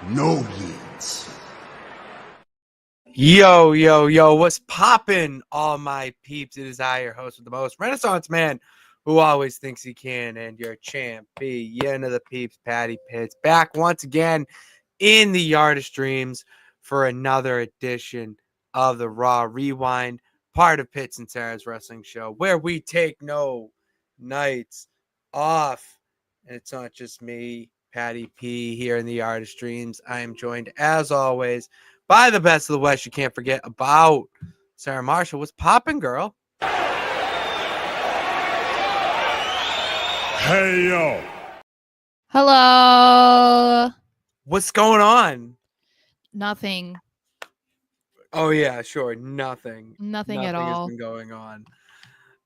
No yeets. Yo, what's poppin', all my peeps? It is I, your host with the most, Renaissance man, who always thinks he can, and your champion of the peeps, Patty Pitts, back once again in the Yard of Streams for another edition of the Raw Rewind, part of Pitts and Sara's wrestling show, where we take no nights off. And it's not just me, Patty P, here in the Yard of Streams. I am joined, as always, by the best of the West. You can't forget about Sara Marshall. What's poppin', girl? Hey, yo. Hello. What's going on? Nothing. Oh, yeah, sure. Nothing Nothing at all. has been going on.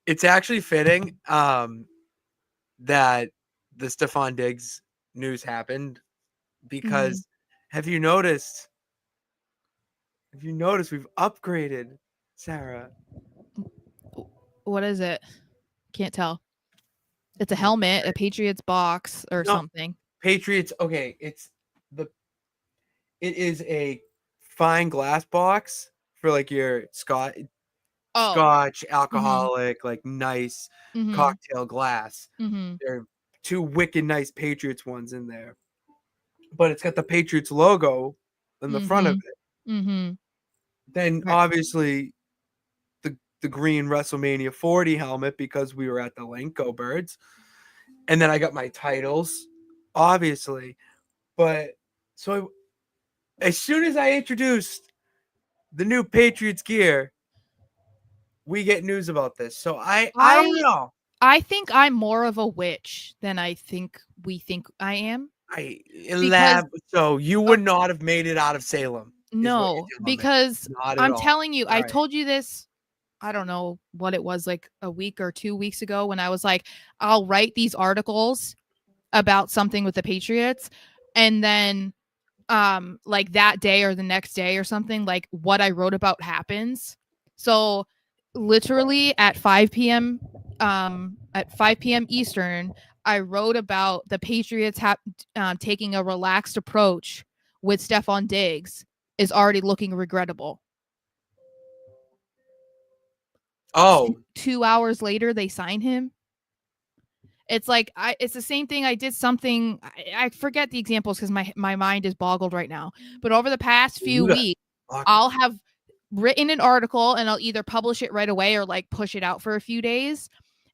It's actually fitting that the Stephon Diggs news happened because have you noticed we've upgraded, Sara? What is it? Can't tell. It's a helmet, a Patriots box or something. Patriots. Okay, it is a fine glass box for like your scotch alcoholic, like nice cocktail glass. There are two wicked nice Patriots ones in there, but it's got the Patriots logo in the front of it. Then obviously the green WrestleMania 40 helmet because we were at the link. Go Birds. And then I got my titles, obviously. But so as soon as I introduced the new Patriots gear, we get news about this. So I don't know. I think I'm more of a witch than I think we think I am. So you would not have made it out of Salem. No, because I'm telling you, I told you this. I don't know what it was, like a week or 2 weeks ago, when I was like, I'll write these articles about something with the Patriots, and then like that day or the next day or something, like what I wrote about happens. So literally at 5 p.m. Eastern, I wrote about the Patriots taking a relaxed approach with Stephon Diggs is already looking regrettable. Oh, 2 hours later, they sign him. It's like it's the same thing. I did something. I forget the examples because my mind is boggled right now. But over the past few weeks, I'll have written an article and I'll either publish it right away or like push it out for a few days.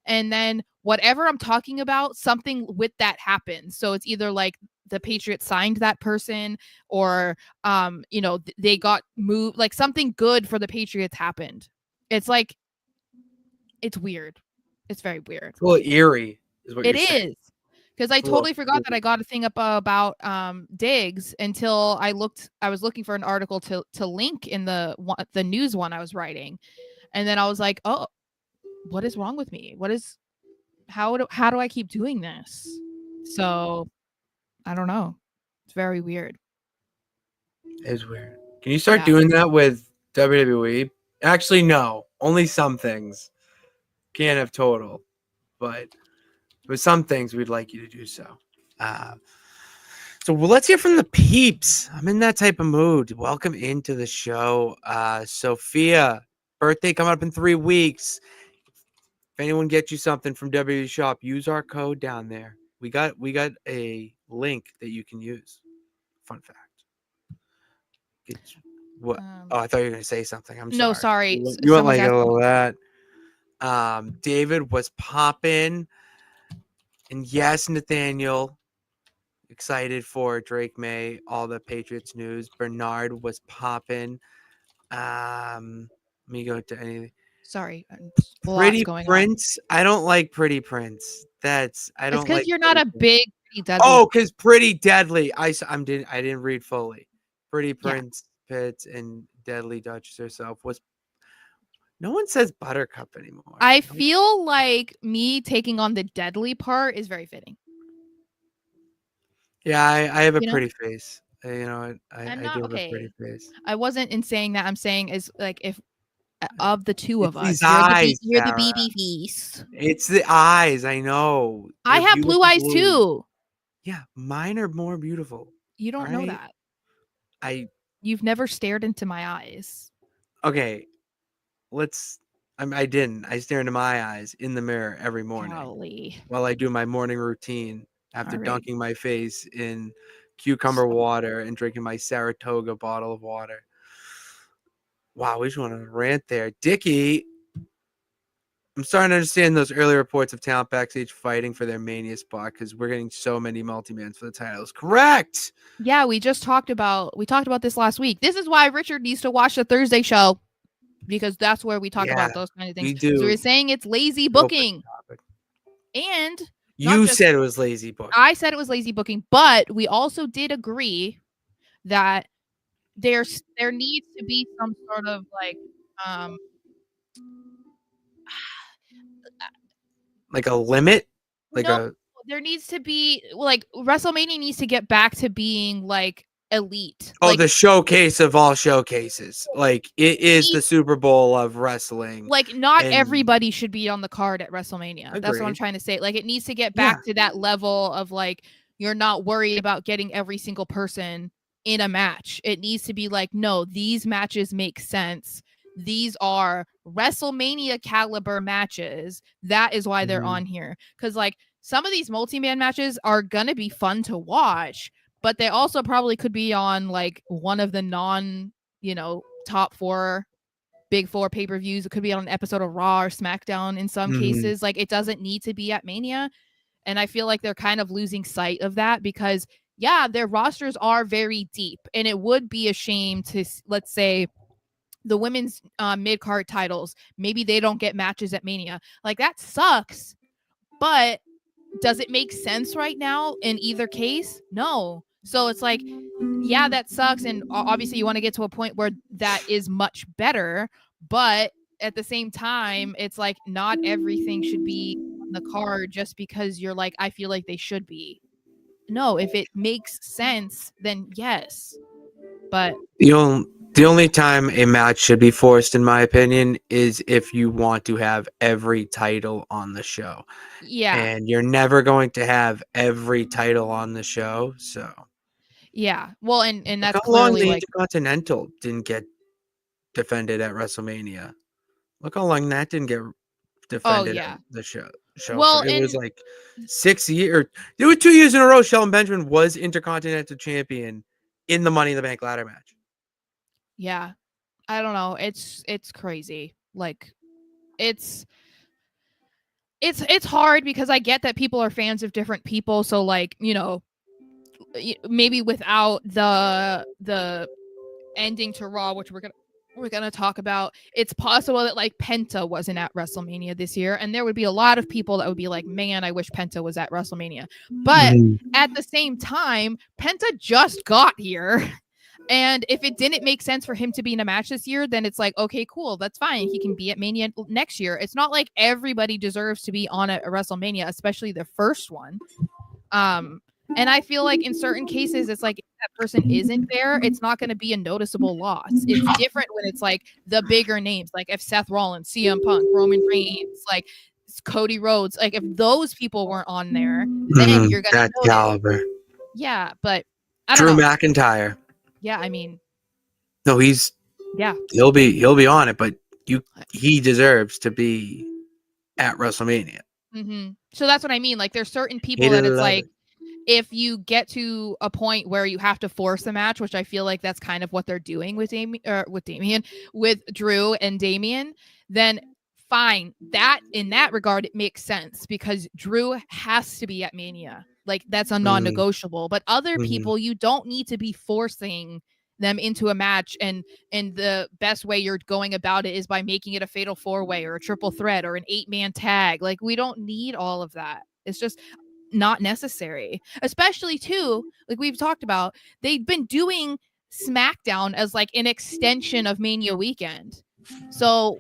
And then whatever I'm talking about, something with that happens. So it's either like the Patriots signed that person or, they got moved, like something good for the Patriots happened. It's like, it's weird. It's very weird. Well, eerie is what it you're saying. Is. Because I totally forgot that I got a thing up about Diggs until I was looking for an article to link in the news one I was writing. And then I was like, oh, what is wrong with me? How do I keep doing this? So I don't know. It's very weird. It's weird. Can you start doing that with WWE? Actually, no. Only some things. Can't have total. But with some things, we'd like you to do so. So let's hear from the peeps. I'm in that type of mood. Welcome into the show. Sophia, birthday coming up in 3 weeks. If anyone gets you something from WWE Shop, use our code down there. We got a link that you can use. Fun fact. What? I thought you were going to say something. I'm sorry. No, sorry. You went like all that. David was popping. And yes, Nathaniel, excited for Drake May, all the Patriots news. Bernard was popping. Let me go to anything. Sorry. Pretty Prince. I don't like Pretty Prince. It's because you're not a big Pretty Deadly. Oh, because Pretty Deadly. I didn't read fully. Pretty Prince Pitts and Deadly Duchess herself was. No one says Buttercup anymore. I feel like me taking on the deadly part is very fitting. Yeah, I have a pretty face. I do have a pretty face. I wasn't in saying that. I'm saying is like if of the two of us, you're the BB face. It's the eyes. I know. I have blue eyes too. Yeah, mine are more beautiful. You don't know that. You've never stared into my eyes. Okay, I didn't. I stare into my eyes in the mirror every morning Golly. while I do my morning routine after All right. dunking my face in cucumber water and drinking my Saratoga bottle of water. Wow, we just want to rant there. Dickie, I'm starting to understand those early reports of talent backstage fighting for their Mania spot because we're getting so many multi-mans for the titles. Correct. Yeah, we talked about this last week. This is why Richard needs to watch the Thursday show, because that's where we talk about those kind of things. We do. So we're saying it's lazy booking. And you said it was lazy booking. I said it was lazy booking, but we also did agree that there needs to be some sort of like a limit, there needs to be WrestleMania needs to get back to being like elite. Oh, the showcase of all showcases. Like it is the Super Bowl of wrestling. Like not everybody should be on the card at WrestleMania. Agreed. That's what I'm trying to say. Like it needs to get back to that level of like you're not worried about getting every single person in a match. It needs to be like, no, these matches make sense. These are WrestleMania caliber matches. That is why they're on here. Because like some of these multi-man matches are gonna be fun to watch, but they also probably could be on like one of the top 4 big 4 pay-per-views. It could be on an episode of Raw or SmackDown in some cases. Like it doesn't need to be at Mania. And I feel like they're kind of losing sight of that because their rosters are very deep, and it would be a shame to, let's say, the women's mid-card titles, maybe they don't get matches at Mania. Like that sucks, but does it make sense right now in either case? No. So it's like, that sucks. And obviously you want to get to a point where that is much better. But at the same time, it's like not everything should be on the card just because you're like, I feel like they should be. No, if it makes sense, then yes. But the only time a match should be forced, in my opinion, is if you want to have every title on the show. Yeah. And you're never going to have every title on the show. So yeah. Well, and that's how long clearly the like Intercontinental didn't get defended at WrestleMania. Look how long that didn't get defended at the show. Well, it was like 6 years. There were 2 years in a row Shelton Benjamin was Intercontinental Champion in the Money in the Bank ladder match. Yeah. I don't know. It's crazy. Like it's hard because I get that people are fans of different people. So like, maybe without the ending to Raw, which we're gonna talk about, it's possible that like Penta wasn't at WrestleMania this year, and there would be a lot of people that would be like, man, I wish Penta was at WrestleMania. But at the same time, Penta just got here. And if it didn't make sense for him to be in a match this year, then it's like, okay, cool, that's fine. He can be at Mania next year. It's not like everybody deserves to be on a WrestleMania, especially the first one. And I feel like in certain cases, it's like if that person isn't there, it's not going to be a noticeable loss. It's different when it's like the bigger names, like if Seth Rollins, CM Punk, Roman Reigns, like Cody Rhodes, like if those people weren't on there, then you're going to know caliber. Yeah, but I don't know. Drew McIntyre. Yeah, I mean, no, he'll be on it, but he deserves to be at WrestleMania. So that's what I mean. Like, there's certain people that it's like, if you get to a point where you have to force a match, which I feel like that's kind of what they're doing with with Drew and Damian, then fine. That in that regard, it makes sense because Drew has to be at Mania. Like that's a non-negotiable. But other people, you don't need to be forcing them into a match, and the best way you're going about it is by making it a fatal 4-way or a triple threat or an 8-man tag. Like we don't need all of that. It's just not necessary, especially too, like we've talked about, they've been doing SmackDown as like an extension of Mania weekend. So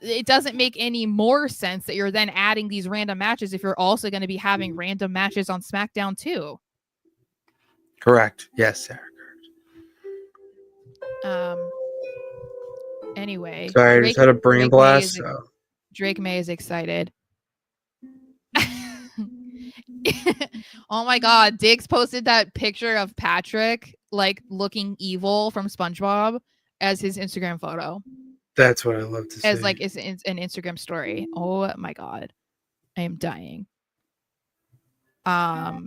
it doesn't make any more sense that you're then adding these random matches if you're also going to be having random matches on SmackDown too. Correct. Yes, Sarah. Anyway. Sorry, I just had a brain blast. Drake May is excited. Oh my God. Diggs posted that picture of Patrick like looking evil from SpongeBob as his Instagram photo. That's what I love to see. As like it's an Instagram story. Oh my god, I am dying. I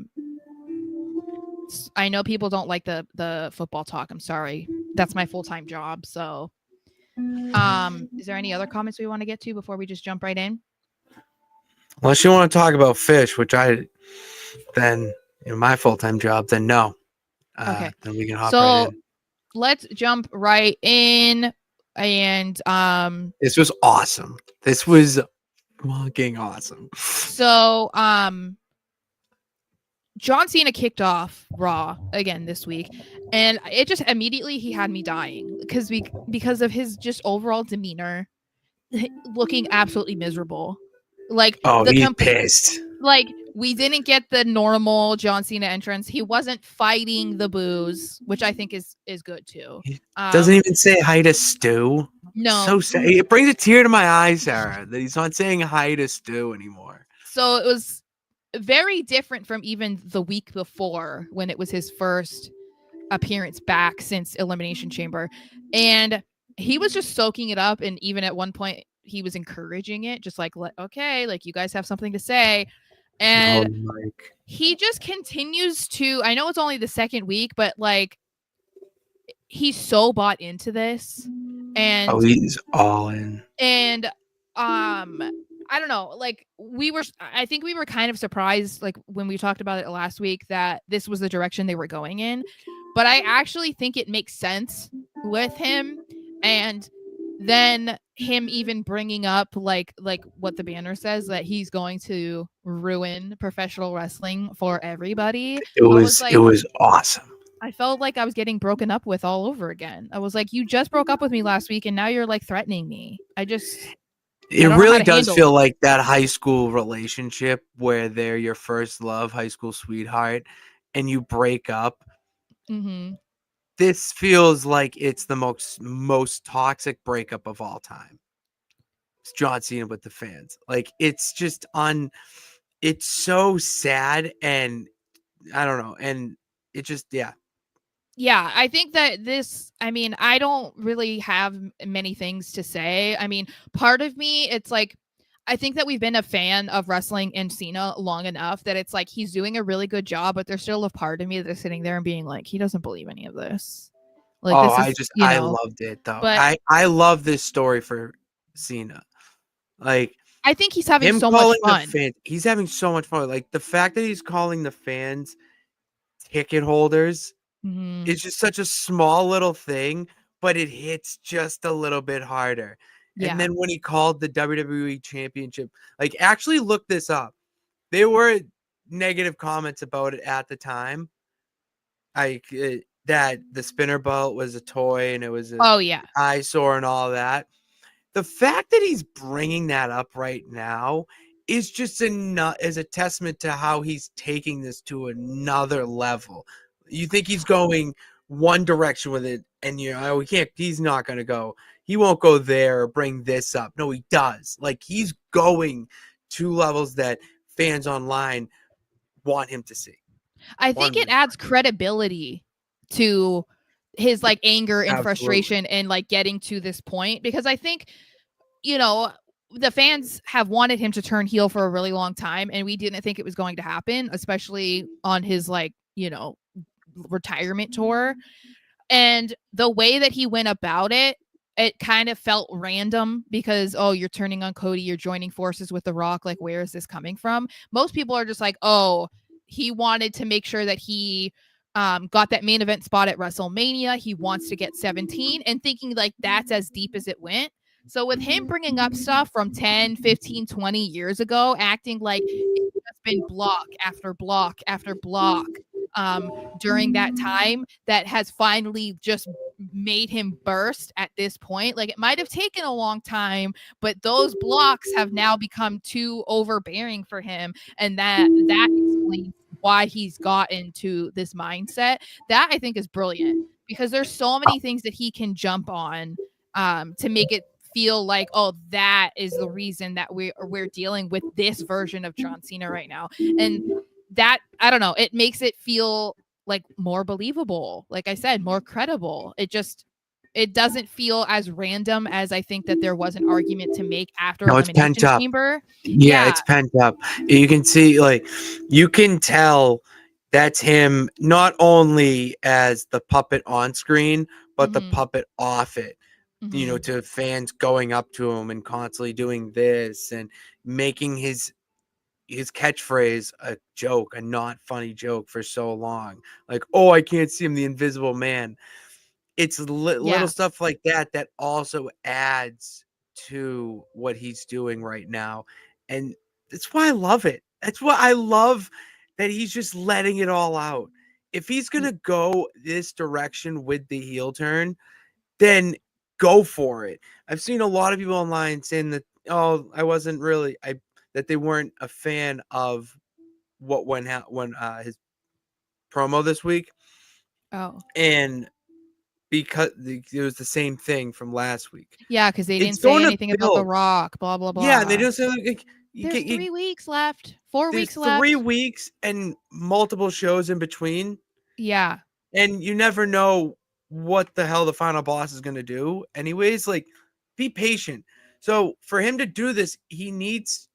know people don't like the football talk. I'm sorry. That's my full-time job. So, is there any other comments we want to get to before we just jump right in? Unless you want to talk about fish, which then in my full-time job, then no. Okay. Then we can hop right in. Let's jump right in. And this was awesome. This was fucking awesome. So John Cena kicked off Raw again this week, and it just immediately he had me dying because of his just overall demeanor, looking absolutely miserable. Like, he's pissed. Like, we didn't get the normal John Cena entrance. He wasn't fighting the boos, which I think is good too. He doesn't even say hi to Stu. No, so sad. It brings a tear to my eye, Sarah, that he's not saying hi to Stu anymore. So it was very different from even the week before when it was his first appearance back since Elimination Chamber, and he was just soaking it up. And even at one point, he was encouraging it, just like, okay, like, you guys have something to say. And he just continues to, I know it's only the second week, but like, he's so bought into this. And he's all in. And I don't know, like, I think we were kind of surprised, like, when we talked about it last week, that this was the direction they were going in. But I actually think it makes sense with him. And then him even bringing up like what the banner says, that he's going to ruin professional wrestling for everybody. It was awesome. I felt like I was getting broken up with all over again. I was like, you just broke up with me last week and now you're like threatening me. It really does feel like that high school relationship where they're your first love, high school sweetheart, and you break up. Mm-hmm. This feels like it's the most toxic breakup of all time. It's John Cena with the fans. Like, it's just it's so sad, and I don't know. And it just, yeah. Yeah, I think that I don't really have many things to say. I mean, part of me, it's like, I think that we've been a fan of wrestling and Cena long enough that it's like he's doing a really good job, but there's still a part of me that's sitting there and being like, he doesn't believe any of this. Like, I loved it though. But I love this story for Cena. Like, I think he's having so much fun. He's having so much fun. Like, the fact that he's calling the fans ticket holders is just such a small little thing, but it hits just a little bit harder. Yeah. And then when he called the WWE Championship, like, actually look this up. There were negative comments about it at the time. Like, that the spinner belt was a toy and it was an eyesore and all that. The fact that he's bringing that up right now is just is a testament to how he's taking this to another level. You think he's going one direction with it, and he's not going to go. He won't go there or bring this up. No, he does. Like, he's going to levels that fans online want him to see. I think it adds credibility to his like anger and frustration and like getting to this point, because I think, the fans have wanted him to turn heel for a really long time, and we didn't think it was going to happen, especially on his retirement tour. And the way that he went about it kind of felt random, because, you're turning on Cody, you're joining forces with The Rock. Like, where is this coming from? Most people are just like, he wanted to make sure that he got that main event spot at WrestleMania. He wants to get 17, and thinking like that's as deep as it went. So with him bringing up stuff from 10, 15, 20 years ago, acting like it's just been block after block after block during that time, that has finally just made him burst at this point. Like, it might have taken a long time, but those blocks have now become too overbearing for him. And that explains why he's gotten to this mindset. That, I think, is brilliant, because there's so many things that he can jump on to make it feel like, that is the reason that we're dealing with this version of John Cena right now. And that, I don't know, it makes it feel like more believable. Like I said, more credible. It doesn't feel as random as I think that there was an argument to make after No, it's pent Elimination up. Chamber. Yeah, it's pent up. You can see, like, you can tell that's him not only as the puppet on screen, but the puppet off it. You know, to fans going up to him and constantly doing this and making his catchphrase a joke, a not funny joke for so long. Like, oh, I can't see him, the invisible man. It's little stuff like that that also adds to what he's doing right now. And that's why I love it. That's why I love that he's just letting it all out. If he's going to go this direction with the heel turn, then go for it. I've seen a lot of people online saying that, oh, that they weren't a fan of what went out when his promo this week. Oh. And because it was the same thing from last week. Yeah, because they didn't say anything about The Rock, blah, blah, blah. Yeah, and they don't say, like, there's 3 weeks left, 4 weeks left. 3 weeks and multiple shows in between. Yeah. And you never know what the hell the final boss is going to do. Anyways, like, be patient. So for him to do this, it needs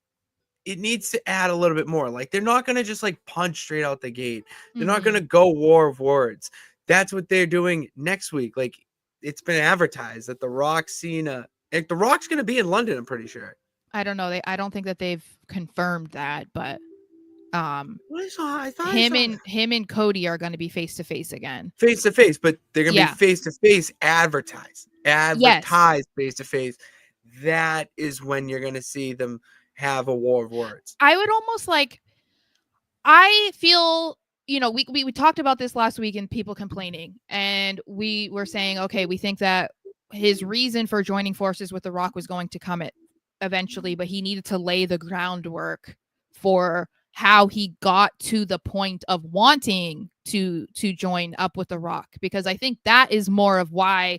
to add a little bit more. Like, they're not going to just like punch straight out the gate. They're not going to go war of words. That's what they're doing next week. Like, it's been advertised that The Rock's going to be in London, I'm pretty sure. I don't know. I don't think that they've confirmed that, but him and Cody are going to be face to face again. Face to face, but they're going to be face to face advertised face to face. That is when you're going to see them have a war of words. I would almost I feel, we talked about this last week and people complaining, and we were saying, okay, we think that his reason for joining forces with The Rock was going to come eventually, but he needed to lay the groundwork for how he got to the point of wanting to join up with The Rock, because I think that is more of why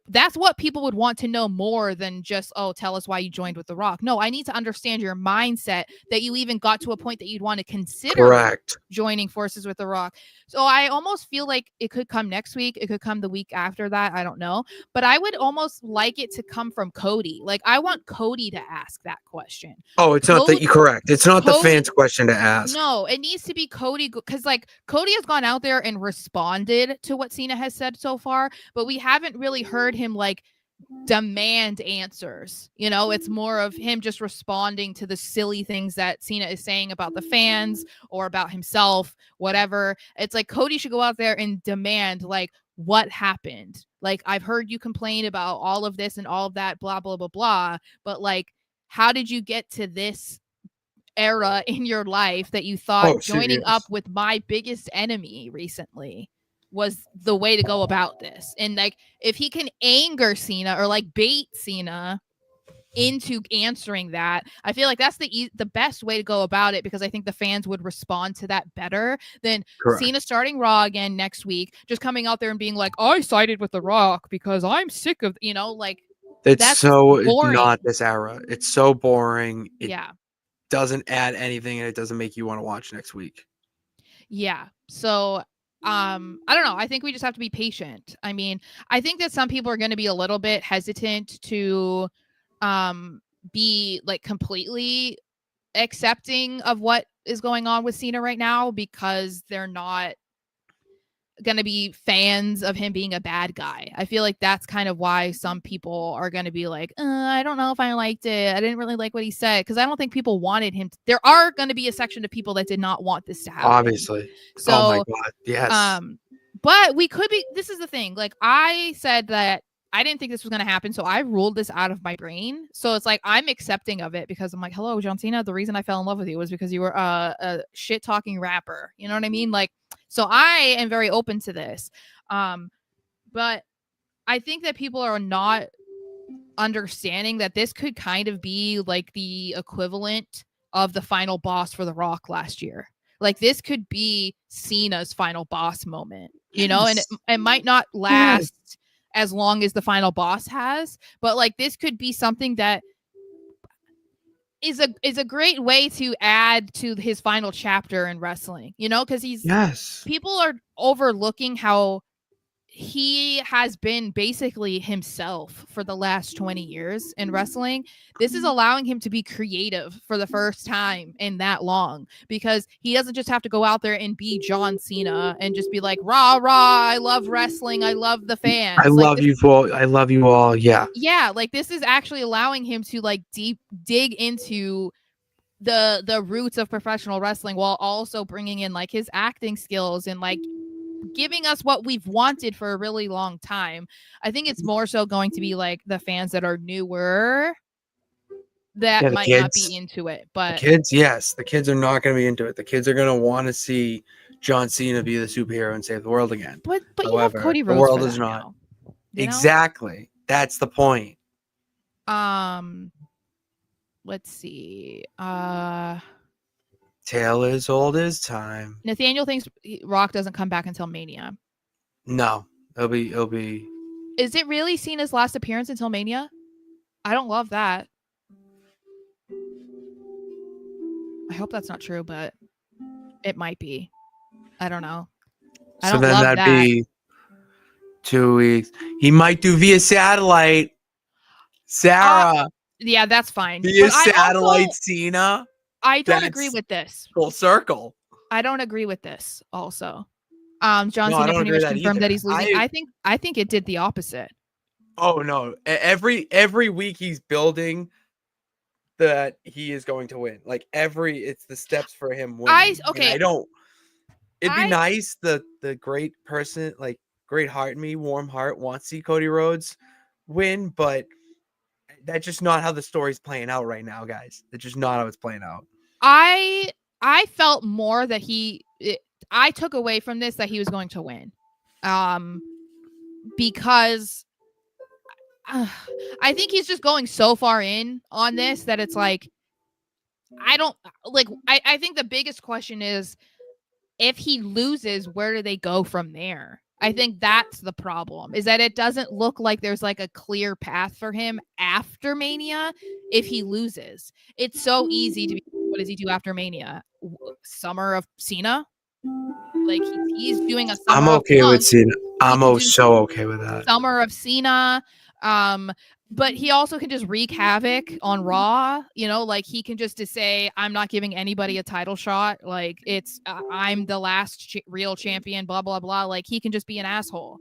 that's what people would want to know more than just, oh, tell us why you joined with The Rock. No, I need to understand your mindset that you even got to a point that you'd want to consider joining forces with The Rock. So I almost feel like it could come next week. It could come the week after that. I don't know. But I would almost like it to come from Cody. Like, I want Cody to ask that question. Oh, it's not that you're correct. It's not Cody, the fans' question to ask. No, it needs to be Cody, because like Cody has gone out there and responded to what Cena has said so far, but we haven't really heard him like demand answers. It's more of him just responding to the silly things that Cena is saying about the fans or about himself, whatever. It's like Cody should go out there and demand, like, what happened? Like, I've heard you complain about all of this and all of that, blah, blah, blah, blah. But like, how did you get to this era in your life that you thought joining up with my biggest enemy recently was the way to go about this? And like, if he can anger Cena or like bait Cena into answering that, I feel like that's the best way to go about it, because I think the fans would respond to that better than Cena starting Raw again next week, just coming out there and being like, I sided with The Rock because I'm sick of, like, that's so boring. Not this era. It's so boring. It doesn't add anything, and it doesn't make you want to watch next week. Yeah. So I don't know. I think we just have to be patient. I mean, I think that some people are going to be a little bit hesitant to be like completely accepting of what is going on with Cena right now, because they're not going to be fans of him being a bad guy. I feel like that's kind of why some people are going to be like, I don't know if I liked it. I didn't really like what he said, because I don't think people wanted him there are going to be a section of people that did not want this to happen. Obviously. So, oh my God. Yes. But we could be, this is the thing. Like, I said that I didn't think this was going to happen, so I ruled this out of my brain. So it's like, I'm accepting of it, because I'm like, hello, John Cena. The reason I fell in love with you was because you were a shit talking rapper. You know what I mean? Like, so I am very open to this. But I think that people are not understanding that this could kind of be like the equivalent of the final boss for The Rock last year. Like, this could be Cena's final boss moment, and it might not last as long as the final boss has, but like, this could be something that is a great way to add to his final chapter in wrestling, because people are overlooking how he has been basically himself for the last 20 years in wrestling. This is allowing him to be creative for the first time in that long, because he doesn't just have to go out there and be John Cena and just be like, rah, rah, I love wrestling, I love the fans. I love you all. Yeah. Yeah, like this is actually allowing him to like deep dig into the roots of professional wrestling, while also bringing in like his acting skills and like giving us what we've wanted for a really long time. I think it's more so going to be like the fans that are newer that might not be into it. But the kids, yes, the kids are not going to be into it. The kids are going to want to see John Cena be the superhero and save the world again. But however, you have Cody Rhodes, the world for is that not. now, Exactly. That's the point. Let's see. Tale as old as time. Nathaniel thinks Rock doesn't come back until Mania. No, it'll be. Is it really Cena's last appearance until Mania? I don't love that. I hope that's not true, but it might be. I don't know. I don't love that'd that. Be 2 weeks. He might do via satellite. Sara. Yeah, that's fine. Via satellite Cena. I don't agree with this. Full circle. I don't agree with this also. John Cena pretty much confirmed that he's losing. I think it did the opposite. Oh no. Every week he's building that he is going to win. Like it's the steps for him winning. It'd be nice, the great person, like great heart in me, warm heart, wants to see Cody Rhodes win, but that's just not how the story's playing out right now, guys. It's just not how it's playing out. I felt more that I took away from this that he was going to win. Because I think he's just going so far in on this that it's like, I think the biggest question is, if he loses, where do they go from there? I think that's the problem, is that it doesn't look like there's like a clear path for him after Mania if he loses. It's so easy to be, what does he do after Mania? Summer of Cena? Like he's doing a summer I'm okay of with Cena. I'm so okay with that. Summer of Cena. But he also can just wreak havoc on Raw, like he can just say, I'm not giving anybody a title shot. Like I'm the last real champion, blah, blah, blah. Like he can just be an asshole.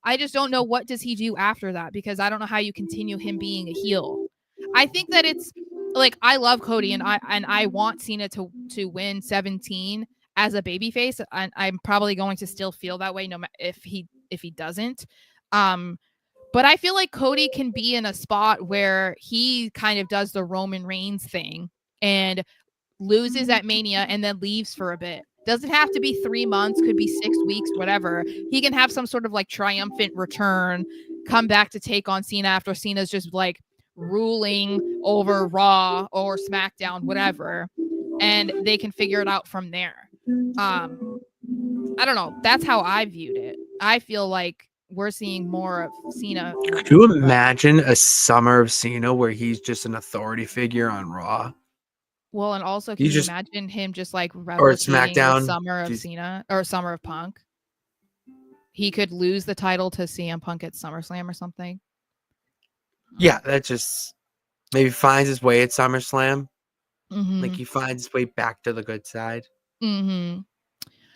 I just don't know what does he do after that, because I don't know how you continue him being a heel. I think that it's like, I love Cody and I want Cena to win 17 as a babyface. And I'm probably going to still feel that way no matter if he doesn't. But I feel like Cody can be in a spot where he kind of does the Roman Reigns thing and loses at Mania and then leaves for a bit. Doesn't have to be 3 months, could be 6 weeks, whatever. He can have some sort of like triumphant return, come back to take on Cena after Cena's just like ruling over Raw or SmackDown, whatever. And they can figure it out from there. I don't know. That's how I viewed it. I feel like we're seeing more of Cena. Could you imagine a summer of Cena where he's just an authority figure on Raw? Well, and also, can you imagine him just like or SmackDown, Summer of Cena or Summer of Punk? He could lose the title to CM Punk at SummerSlam or something. Yeah, that just maybe finds his way at SummerSlam. Mm-hmm. Like he finds his way back to the good side. Mm-hmm.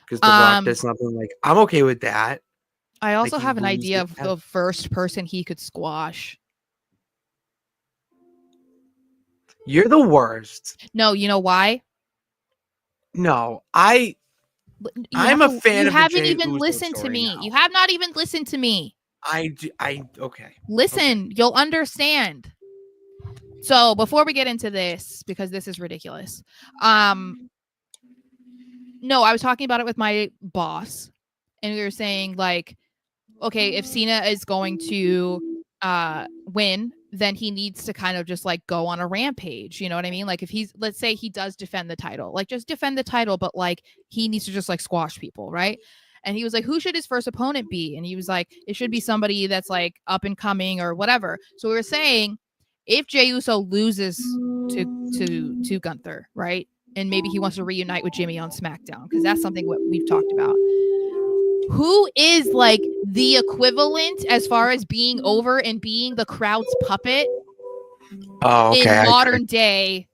Because The Rock does something like, I'm okay with that. I also have an idea of the first person he could squash. You're the worst. No, you know why? No, I'm a fan of the You haven't even listened to me. You have not even listened to me. Okay. Listen, okay. You'll understand. So before we get into this, because this is ridiculous. No, I was talking about it with my boss, and we were saying like, okay, if Cena is going to win, then he needs to kind of just like go on a rampage. You know what I mean? Like if let's say he does defend the title, like just defend the title, but like he needs to just like squash people, right? And he was like, who should his first opponent be? And he was like, it should be somebody that's like up and coming or whatever. So we were saying, if Jey Uso loses to Gunther, right? And maybe he wants to reunite with Jimmy on SmackDown, because that's something what we've talked about. Who is like the equivalent as far as being over and being the crowd's puppet in modern day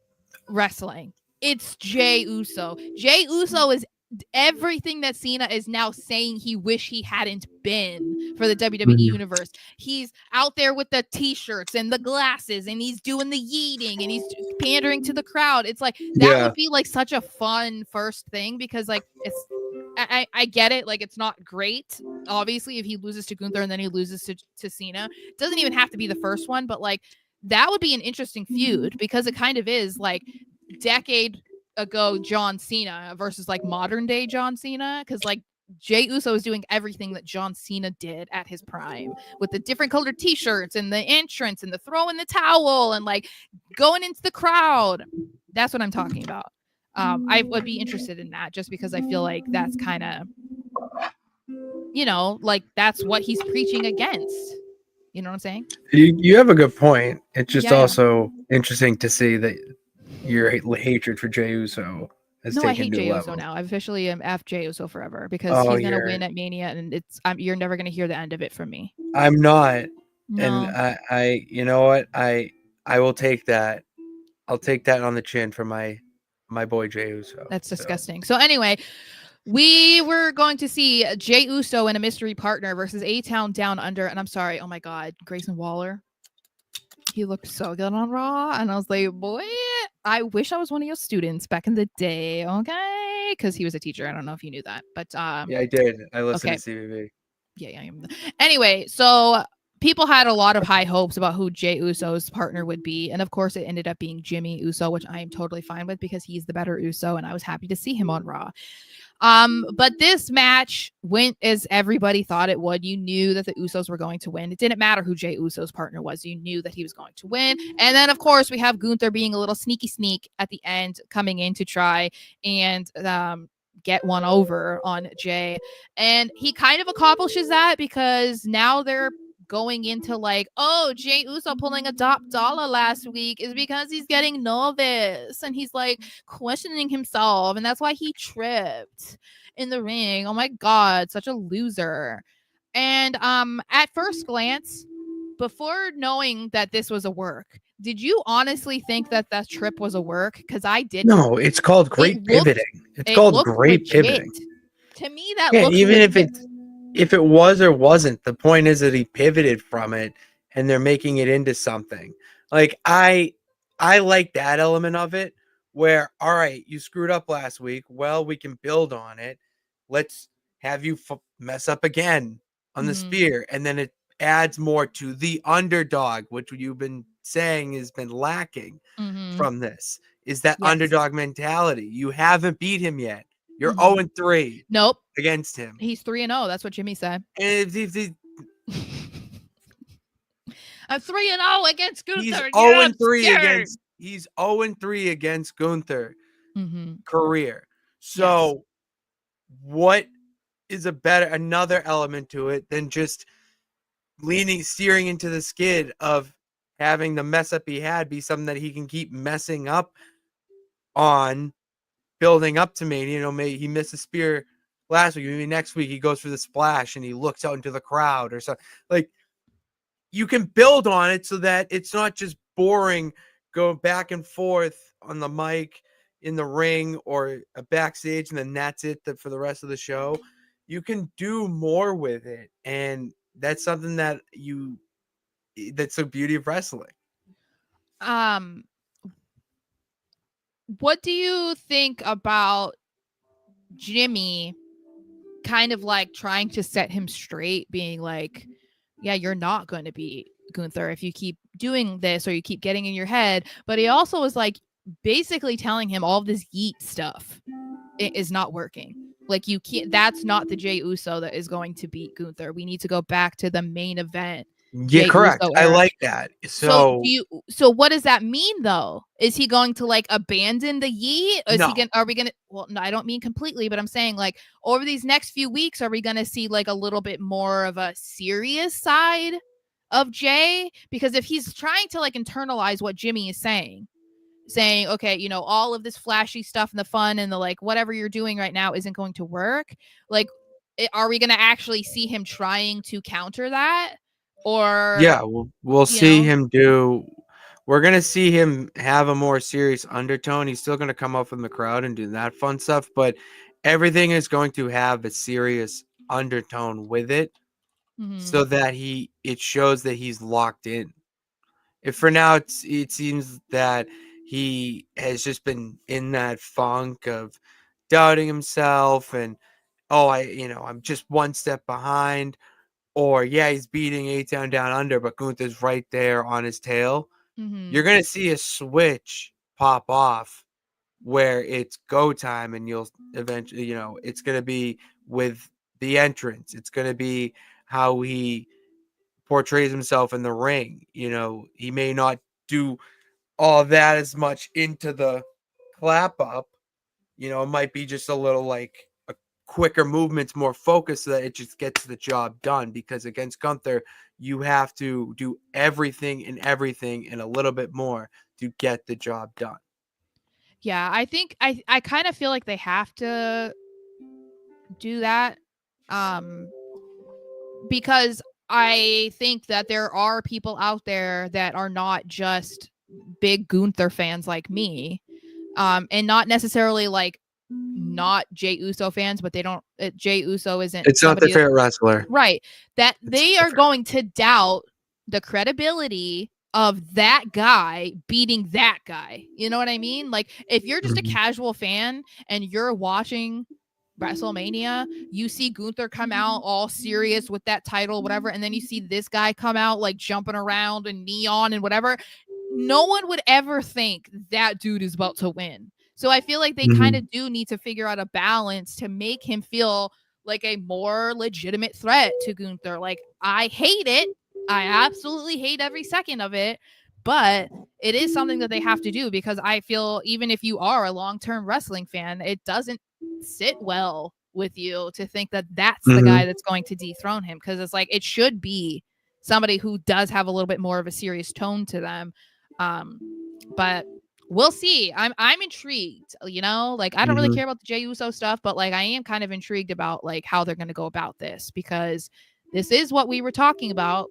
wrestling? It's Jey Uso. Jey Uso is everything that Cena is now saying he wish he hadn't been for the WWE universe. He's out there with the t-shirts and the glasses, and he's doing the yeeting, and he's pandering to the crowd. It's like that would be like such a fun first thing, because like it's I get it, like it's not great obviously if he loses to Gunther and then he loses to Cena. It doesn't even have to be the first one, but like that would be an interesting feud, because it kind of is like decade ago John Cena versus like modern day John Cena, because like Jey Uso is doing everything that John Cena did at his prime, with the different colored t-shirts and the entrance and the throw in the towel and like going into the crowd. That's what I'm talking about. I would be interested in that, just because I feel like that's kind of, you know, like that's what he's preaching against. You know what I'm saying? You have a good point. It's just also interesting to see that your hatred for Jey Uso has taken I hate Jey level. Uso now. I officially am F Jey Uso forever, because he's gonna win at Mania, and you're never gonna hear the end of it from me. I'm not, no. And I you know what, I will take that. I'll take that on the chin for my boy Jey Uso. That's disgusting. So anyway, we were going to see Jey Uso and a mystery partner versus A-Town Down Under, and I'm sorry, oh my god, Grayson Waller. He looked so good on Raw, and I was like, boy, I wish I was one of your students back in the day, okay? Because he was a teacher. I don't know if you knew that, but yeah, I did. I listened to CVV. Yeah, I am. Anyway, so people had a lot of high hopes about who Jey Uso's partner would be, and of course, it ended up being Jimmy Uso, which I am totally fine with, because he's the better Uso, and I was happy to see him on Raw. But this match went as everybody thought it would. You knew that the Usos were going to win. It didn't matter who Jey Uso's partner was. You knew that he was going to win. And then, of course, we have Gunther being a little sneak at the end, coming in to try and get one over on Jey. And he kind of accomplishes that, because now they're going into like, oh, Jey Uso pulling a top dollar last week is because he's getting nervous and he's like questioning himself, and that's why he tripped in the ring. Oh my god, such a loser. And at first glance, before knowing that this was a work, did you honestly think that that trip was a work? Because I didn't. No, it's called great pivoting. It's called great pivoting. To me, that looked even legit. if it was or wasn't, the point is that he pivoted from it and they're making it into something. Like I like that element of it, where, all right, you screwed up last week. Well, we can build on it. Let's have you mess up again on the spear. And then it adds more to the underdog, which you've been saying has been lacking from this, is that underdog mentality. You haven't beat him yet. You're 0-3. Nope. Against him. He's 3-0. That's what Jimmy said. And I'm 3-0 against Gunther. He's 0-3 against Gunther career. So what is another element to it than just steering into the skid of having the mess up he had be something that he can keep messing up on, building up to Mania. You know, maybe he missed a spear last week, maybe next week he goes for the splash and he looks out into the crowd or something. Like, you can build on it so that it's not just boring, go back and forth on the mic, in the ring, or a backstage, and then that's it for the rest of the show. You can do more with it, and that's something that's the beauty of wrestling. What do you think about Jimmy kind of like trying to set him straight, being like, yeah, you're not going to beat Gunther if you keep doing this or you keep getting in your head? But he also was like basically telling him all of this yeet stuff is not working. Like, you can't, that's not the Jey Uso that is going to beat Gunther. We need to go back to the main event. Yeah, correct. I like that. So what does that mean though? Is he going to like abandon the yeet? Are we gonna, well, no, I don't mean completely, but I'm saying like over these next few weeks, are we gonna see like a little bit more of a serious side of Jay, because if he's trying to like internalize what Jimmy is saying, okay, you know, all of this flashy stuff and the fun and the like whatever you're doing right now isn't going to work, like are we going to actually see him trying to counter that? Or Yeah, we'll see know? him do. We're gonna see him have a more serious undertone. He's still gonna come up from the crowd and do that fun stuff, but everything is going to have a serious undertone with it, so that it shows that he's locked in. If for now it seems that he has just been in that funk of doubting himself and I'm just one step behind. Or yeah, he's beating A-Town down under, but Gunther's right there on his tail. You're gonna see a switch pop off where it's go time, and you'll eventually, it's gonna be with the entrance. It's gonna be how he portrays himself in the ring. He may not do all that as much into the clap up. It might be just a little like a quicker movements, more focused, so that it just gets the job done. Because against Gunther, you have to do everything and a little bit more to get the job done. Yeah, I think I kind of feel like they have to do that, because I think that there are people out there that are not just big Gunther fans like me, and not necessarily like not Jey Uso fans, but they don't. Jey Uso isn't. It's not their favorite wrestler, right? That they are going to doubt the credibility of that guy beating that guy. You know what I mean? Like if you're just a casual fan and you're watching WrestleMania, you see Gunther come out all serious with that title, whatever, and then you see this guy come out like jumping around and neon and whatever. No one would ever think that dude is about to win. So I feel like they kind of do need to figure out a balance to make him feel like a more legitimate threat to Gunther. Like, I hate it. I absolutely hate every second of it. But it is something that they have to do, because I feel even if you are a long-term wrestling fan, it doesn't sit well with you to think that that's the guy that's going to dethrone him, because it's like it should be somebody who does have a little bit more of a serious tone to them. But we'll see. I'm intrigued, like I don't really care about the Jey Uso stuff, but like I am kind of intrigued about like how they're going to go about this, because this is what we were talking about,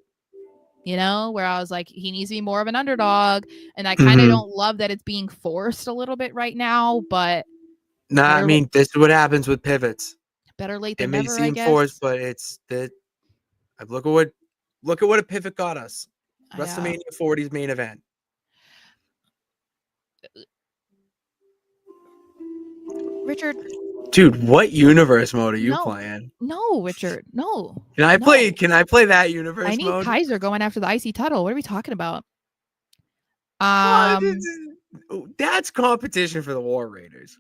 where I was like, he needs to be more of an underdog. And I kind of don't love that it's being forced a little bit right now, but I mean, this is what happens with pivots. Better late than never, it may seem forced, but it's that. Look at what a pivot got us. WrestleMania 40's main event. Richard, dude, what universe mode are you playing? No, Richard, no. Can I play that universe mode? I need Kaiser going after the IC title. What are we talking about? That's competition for the War Raiders.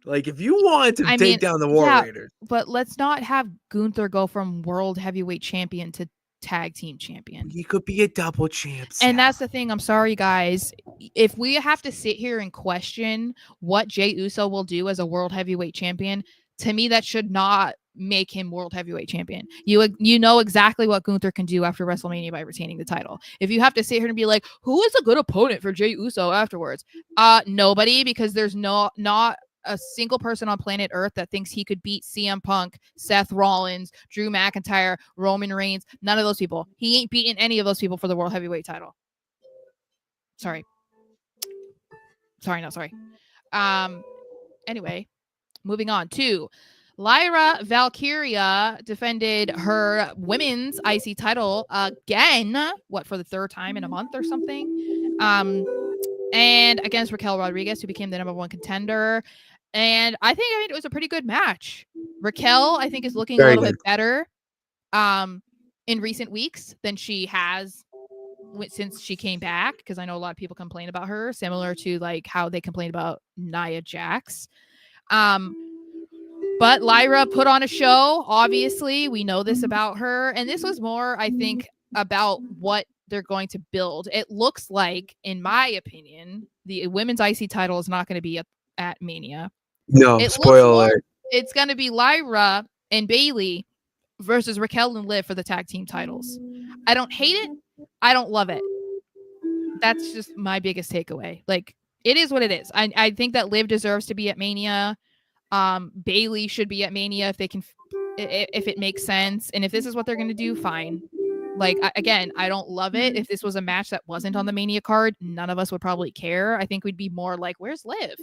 Like, if you want to take down the War Raiders. But let's not have Gunther go from world heavyweight champion to tag team champion. He could be a double champ. And that's the thing. I'm sorry, guys. If we have to sit here and question what Jey Uso will do as a world heavyweight champion, to me, that should not make him world heavyweight champion. You know exactly what Gunther can do after WrestleMania by retaining the title. If you have to sit here and be like, who is a good opponent for Jey Uso afterwards? Nobody, because there's not a single person on planet Earth that thinks he could beat CM Punk, Seth Rollins, Drew McIntyre, Roman Reigns. None of those people. He ain't beating any of those people for the world heavyweight title. Sorry. Anyway, moving on to Lyra Valkyria defended her women's IC title again, for the third time in a month or something. And against Raquel Rodriguez, who became the number one contender. And I think it was a pretty good match. Raquel, I think, is looking a little bit better in recent weeks than she has since she came back, because I know a lot of people complain about her, similar to like how they complained about Nia Jax. But Lyra put on a show. Obviously, we know this about her. And this was more, I think, about what they're going to build. It looks like, in my opinion, the women's IC title is not going to be at Mania. No, spoiler alert. It's going to be Lyra and Bayley versus Raquel and Liv for the tag team titles. I don't hate it. I don't love it. That's just my biggest takeaway. Like, it is what it is. I think that Liv deserves to be at Mania. Bailey should be at Mania if they can, if it makes sense. And if this is what they're going to do, fine. Like, again, I don't love it. If this was a match that wasn't on the Mania card, none of us would probably care. I think we'd be more like, where's Liv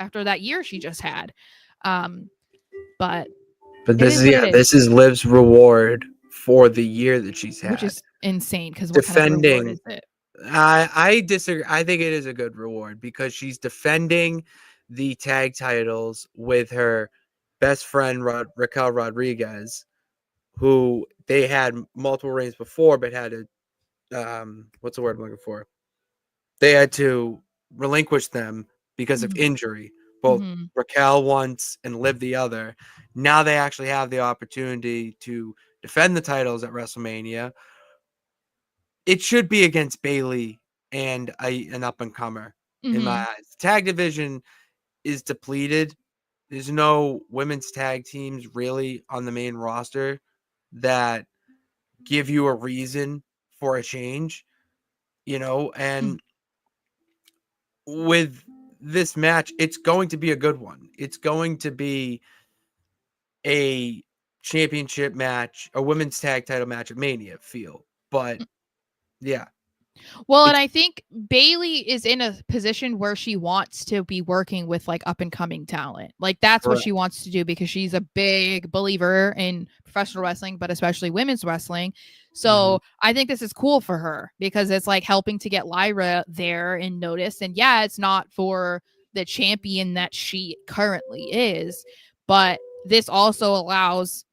after that year she just had? But this is Liv's reward for the year that she's had, which is insane because what kind of reward is it? I disagree. I think it is a good reward because she's defending the tag titles with her best friend Raquel Rodriguez, who they had multiple reigns before, but had to what's the word I'm looking for? They had to relinquish them because of injury. Both Raquel once and Liv the other. Now they actually have the opportunity to defend the titles at WrestleMania. It should be against Bailey and an up-and-comer, in my eyes. The tag division is depleted. There's no women's tag teams really on the main roster that give you a reason for a change, and with this match, it's going to be a good one. It's going to be a championship match, a women's tag title match at Mania feel. But yeah. Well, and I think Bailey is in a position where she wants to be working with like up and coming talent. Like that's what she wants to do because she's a big believer in professional wrestling, but especially women's wrestling. So I think this is cool for her because it's like helping to get Lyra there and noticed. And yeah, it's not for the champion that she currently is, but this also allows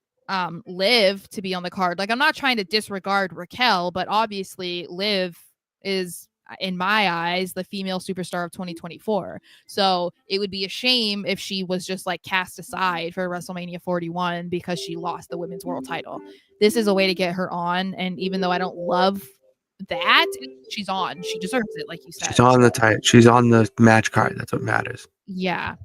Liv to be on the card. Like, I'm not trying to disregard Raquel, but obviously Liv is, in my eyes, the female superstar of 2024. So it would be a shame if she was just like cast aside for WrestleMania 41 because she lost the women's world title. This is a way to get her on. And even though I don't love that, she's on. She deserves it, like you said. She's on the title. She's on the match card. That's what matters. Yeah.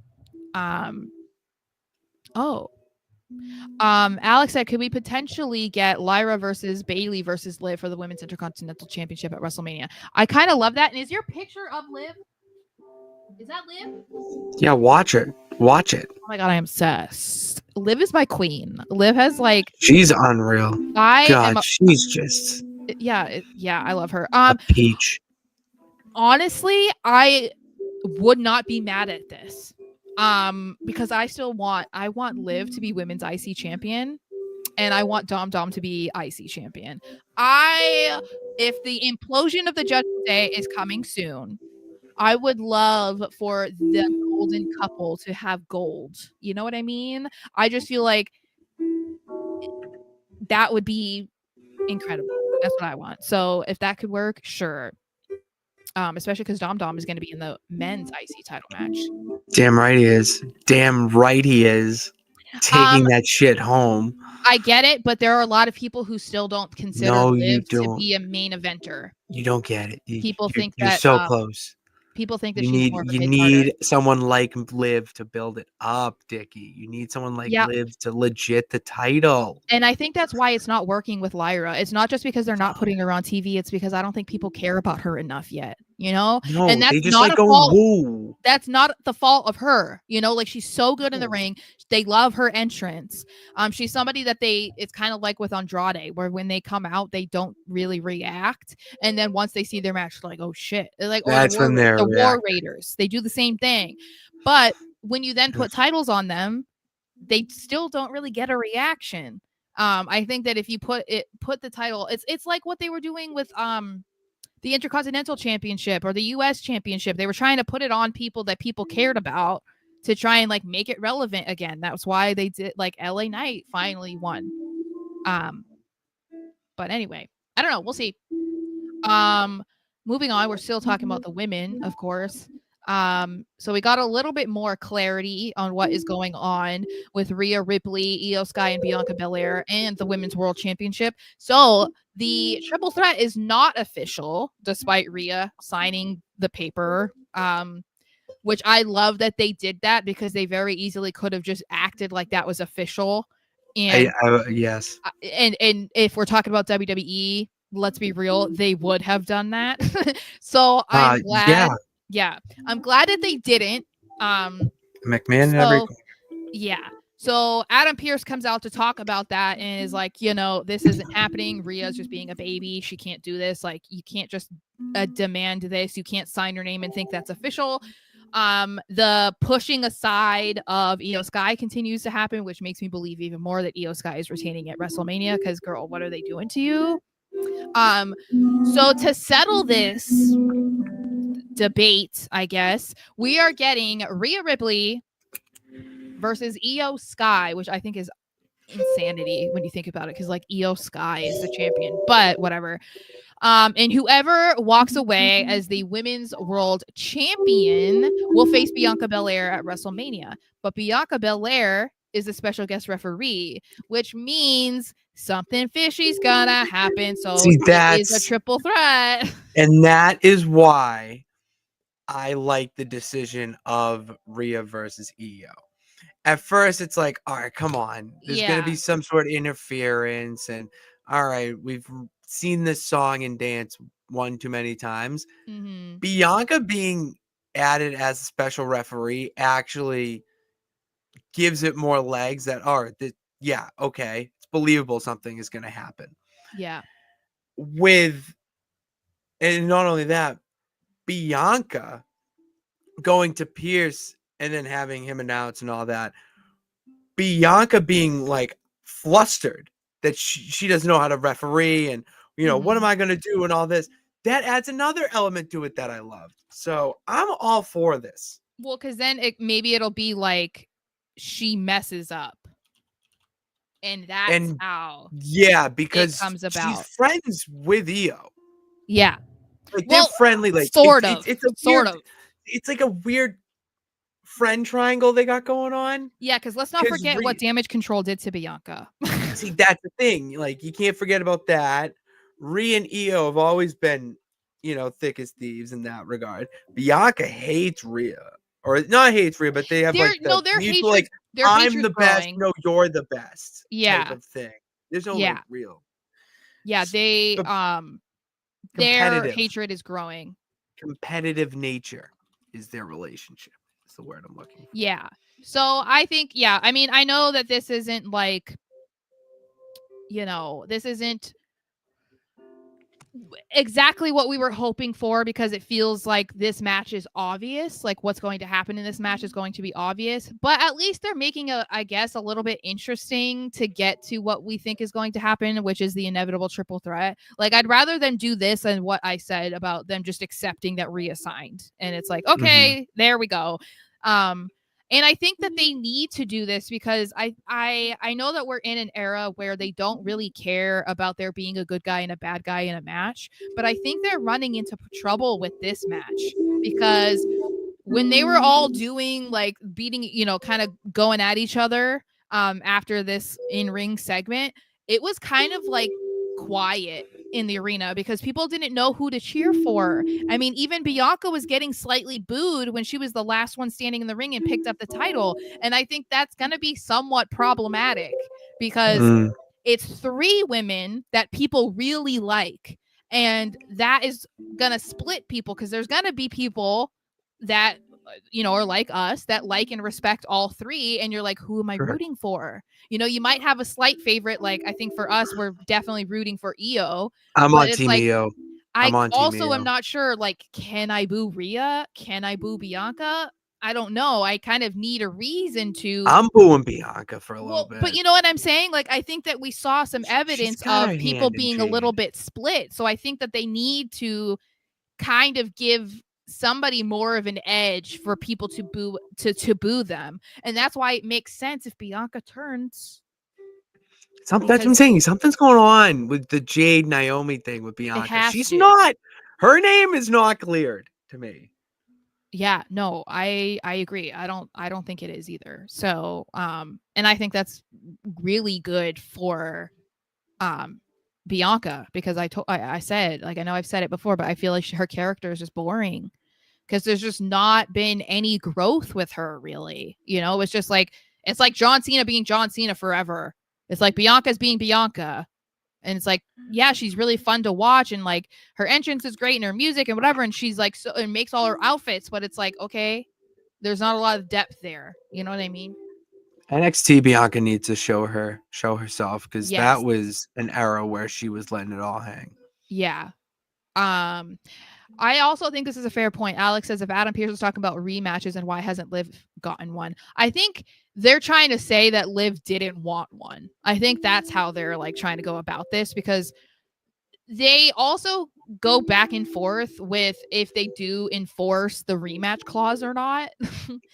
Alex said, could we potentially get Lyra versus Bailey versus Liv for the Women's Intercontinental Championship at WrestleMania? I kind of love that. And is your picture of Liv? Is that Liv? Yeah, watch it. Watch it. Oh my God, I am obsessed. Liv is my queen. Liv has like... She's unreal. She's just... Yeah, I love her. A peach. Honestly, I would not be mad at this. Because I want Liv to be women's IC champion and I want Dom to be IC champion. If the implosion of the Judgment Day is coming soon, I would love for the golden couple to have gold. You know what I mean? I just feel like that would be incredible. That's what I want. So if that could work, sure. Especially because Dom is going to be in the men's IC title match. Damn right he is. Taking that shit home. I get it, but there are a lot of people who still don't consider Liv to be a main eventer. You don't get it. People think you're that so close. People think that you need someone like Liv to build it up, Dickie. You need someone like Liv to legit the title. And I think that's why it's not working with Lyra. It's not just because they're not putting her on TV. It's because I don't think people care about her enough yet. No, and that's not a fault. Woo. That's not the fault of her. Like she's so good in the ring. They love her entrance. She's somebody that it's kind of like with Andrade, where when they come out, they don't really react, and then once they see their match, they're like, oh shit! They're like, that's when they're the War Raiders. They do the same thing, but when you then put titles on them, they still don't really get a reaction. I think that if you put the title, it's like what they were doing with the Intercontinental Championship or the US Championship. They were trying to put it on people that people cared about to try and like make it relevant again. That's why they did like LA Knight finally won. But anyway, I don't know. We'll see. Moving on, we're still talking about the women, of course. So we got a little bit more clarity on what is going on with Rhea Ripley, Io Sky, and Bianca Belair and the Women's World Championship. So the triple threat is not official, despite Rhea signing the paper, which I love that they did that because they very easily could have just acted like that was official. And yes. And if we're talking about WWE, let's be real, they would have done that. So I'm glad. Yeah, I'm glad that they didn't. McMahon So yeah. So Adam Pearce comes out to talk about that and is like, this isn't happening. Rhea's just being a baby. She can't do this. Like, you can't just demand this. You can't sign her name and think that's official. The pushing aside of Io Sky continues to happen, which makes me believe even more that Io Sky is retaining at WrestleMania, because girl, what are they doing to you? So to settle this debate, I guess, we are getting Rhea Ripley versus Io Sky, which I think is insanity when you think about it, because like Io Sky is the champion, but whatever. And whoever walks away as the women's world champion will face Bianca Belair at WrestleMania. But Bianca Belair is a special guest referee, which means something fishy's gonna happen. So it is a triple threat. And that is why I like the decision of Rhea versus Io. At first, it's like, all right, come on. There's going to be some sort of interference. And all right, we've seen this song and dance one too many times. Mm-hmm. Bianca being added as a special referee actually gives it more legs that are, okay, it's believable something is going to happen. Yeah. And not only that, Bianca going to Pierce and then having him announce and all that. Bianca being like flustered that she doesn't know how to referee and, what am I going to do and all this. That adds another element to it that I loved. So I'm all for this. Well, because then maybe it'll be like she messes up. And that's how because it comes about. She's friends with Io. Yeah. Like they're friendly. Like sort of. It's like a weird friend triangle they got going on. Yeah, because let's not forget what Damage Control did to Bianca. See, that's the thing. Like, you can't forget about that. Rhea and Io have always been, thick as thieves in that regard. Bianca hates Rhea. Or not hates Rhea, but they have their mutual, like, I'm the best. No, you're the best. Type of thing. There's no like real. Yeah, their hatred is growing. Competitive nature is their relationship. Is the word I'm looking for. Yeah. So I think, I mean, I know that this isn't like, this isn't exactly what we were hoping for, because it feels like this match is obvious. Like, what's going to happen in this match is going to be obvious, but at least they're making I guess a little bit interesting to get to what we think is going to happen, which is the inevitable triple threat. Like, I'd rather them do this than what I said about them just accepting that Rhea signed and it's like, okay, there we go. And I think that they need to do this because I know that we're in an era where they don't really care about there being a good guy and a bad guy in a match. But I think they're running into trouble with this match, because when they were all doing like beating, kind of going at each other after this in-ring segment, it was kind of like quiet in the arena because people didn't know who to cheer for. I mean, even Bianca was getting slightly booed when she was the last one standing in the ring and picked up the title. And I think that's going to be somewhat problematic because it's 3 women that people really like. And that is going to split people, because there's going to be people that, are like us, that like and respect all 3. And you're like, who am I rooting for? You might have a slight favorite. Like, I think for us, we're definitely rooting for Io. I'm on Team Io. I also am not sure, like, can I boo Rhea? Can I boo Bianca? I don't know. I kind of need a reason to. I'm booing Bianca for a little bit. But you know what I'm saying? Like, I think that we saw some evidence of people being a little bit split. So I think that they need to kind of give somebody more of an edge for people to boo them. And that's why it makes sense if Bianca turns. That's what I'm saying. Something's going on with the Jade Naomi thing with Bianca. She's not. Her name is not cleared to me. Yeah, no, I agree. I don't think it is either. So, and I think that's really good for Bianca, because I said, like, I know I've said it before, but I feel like her character is just boring because there's just not been any growth with her, really. It's just like, it's like John Cena being John Cena forever. It's like Bianca's being Bianca, And it's like, yeah, she's really fun to watch, and like her entrance is great and her music and whatever, and she's like so and makes all her outfits, but it's like, okay, there's not a lot of depth there. You know what I mean? NXT Bianca needs to show herself, because that Yes. was an era where she was letting it all hang. Yeah. I also think this is a fair point. Alex says if Adam Pearce was talking about rematches and why hasn't Liv gotten one, I think they're trying to say that Liv didn't want one. I think that's how they're like trying to go about this, because they also go back and forth with if they do enforce the rematch clause or not.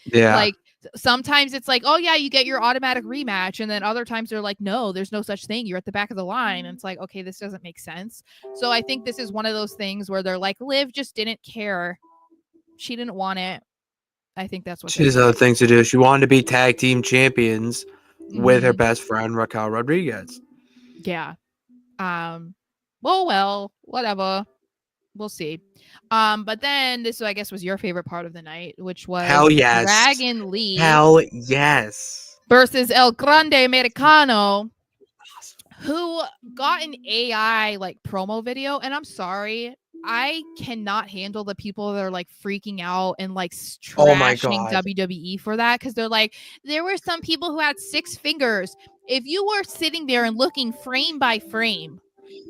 Yeah. Like sometimes it's like, oh yeah, you get your automatic rematch, and then other times they're like, no, there's no such thing, you're at the back of the line, and it's like, okay, this doesn't make sense. So I think this is one of those things where they're like, Liv just didn't care, she didn't want it. I think that's what She has other things to do. She wanted to be tag team champions with her best friend Raquel Rodriguez. Yeah. Well, whatever. We'll see. But then this, I guess, was your favorite part of the night, which was Hell yes. Dragon Lee Hell yes. versus El Grande Americano, who got an AI like promo video. And I'm sorry, I cannot handle the people that are like freaking out and like Oh my trashing God. WWE for that, because they're like, there were some people who had 6 fingers. If you were sitting there and looking frame by frame,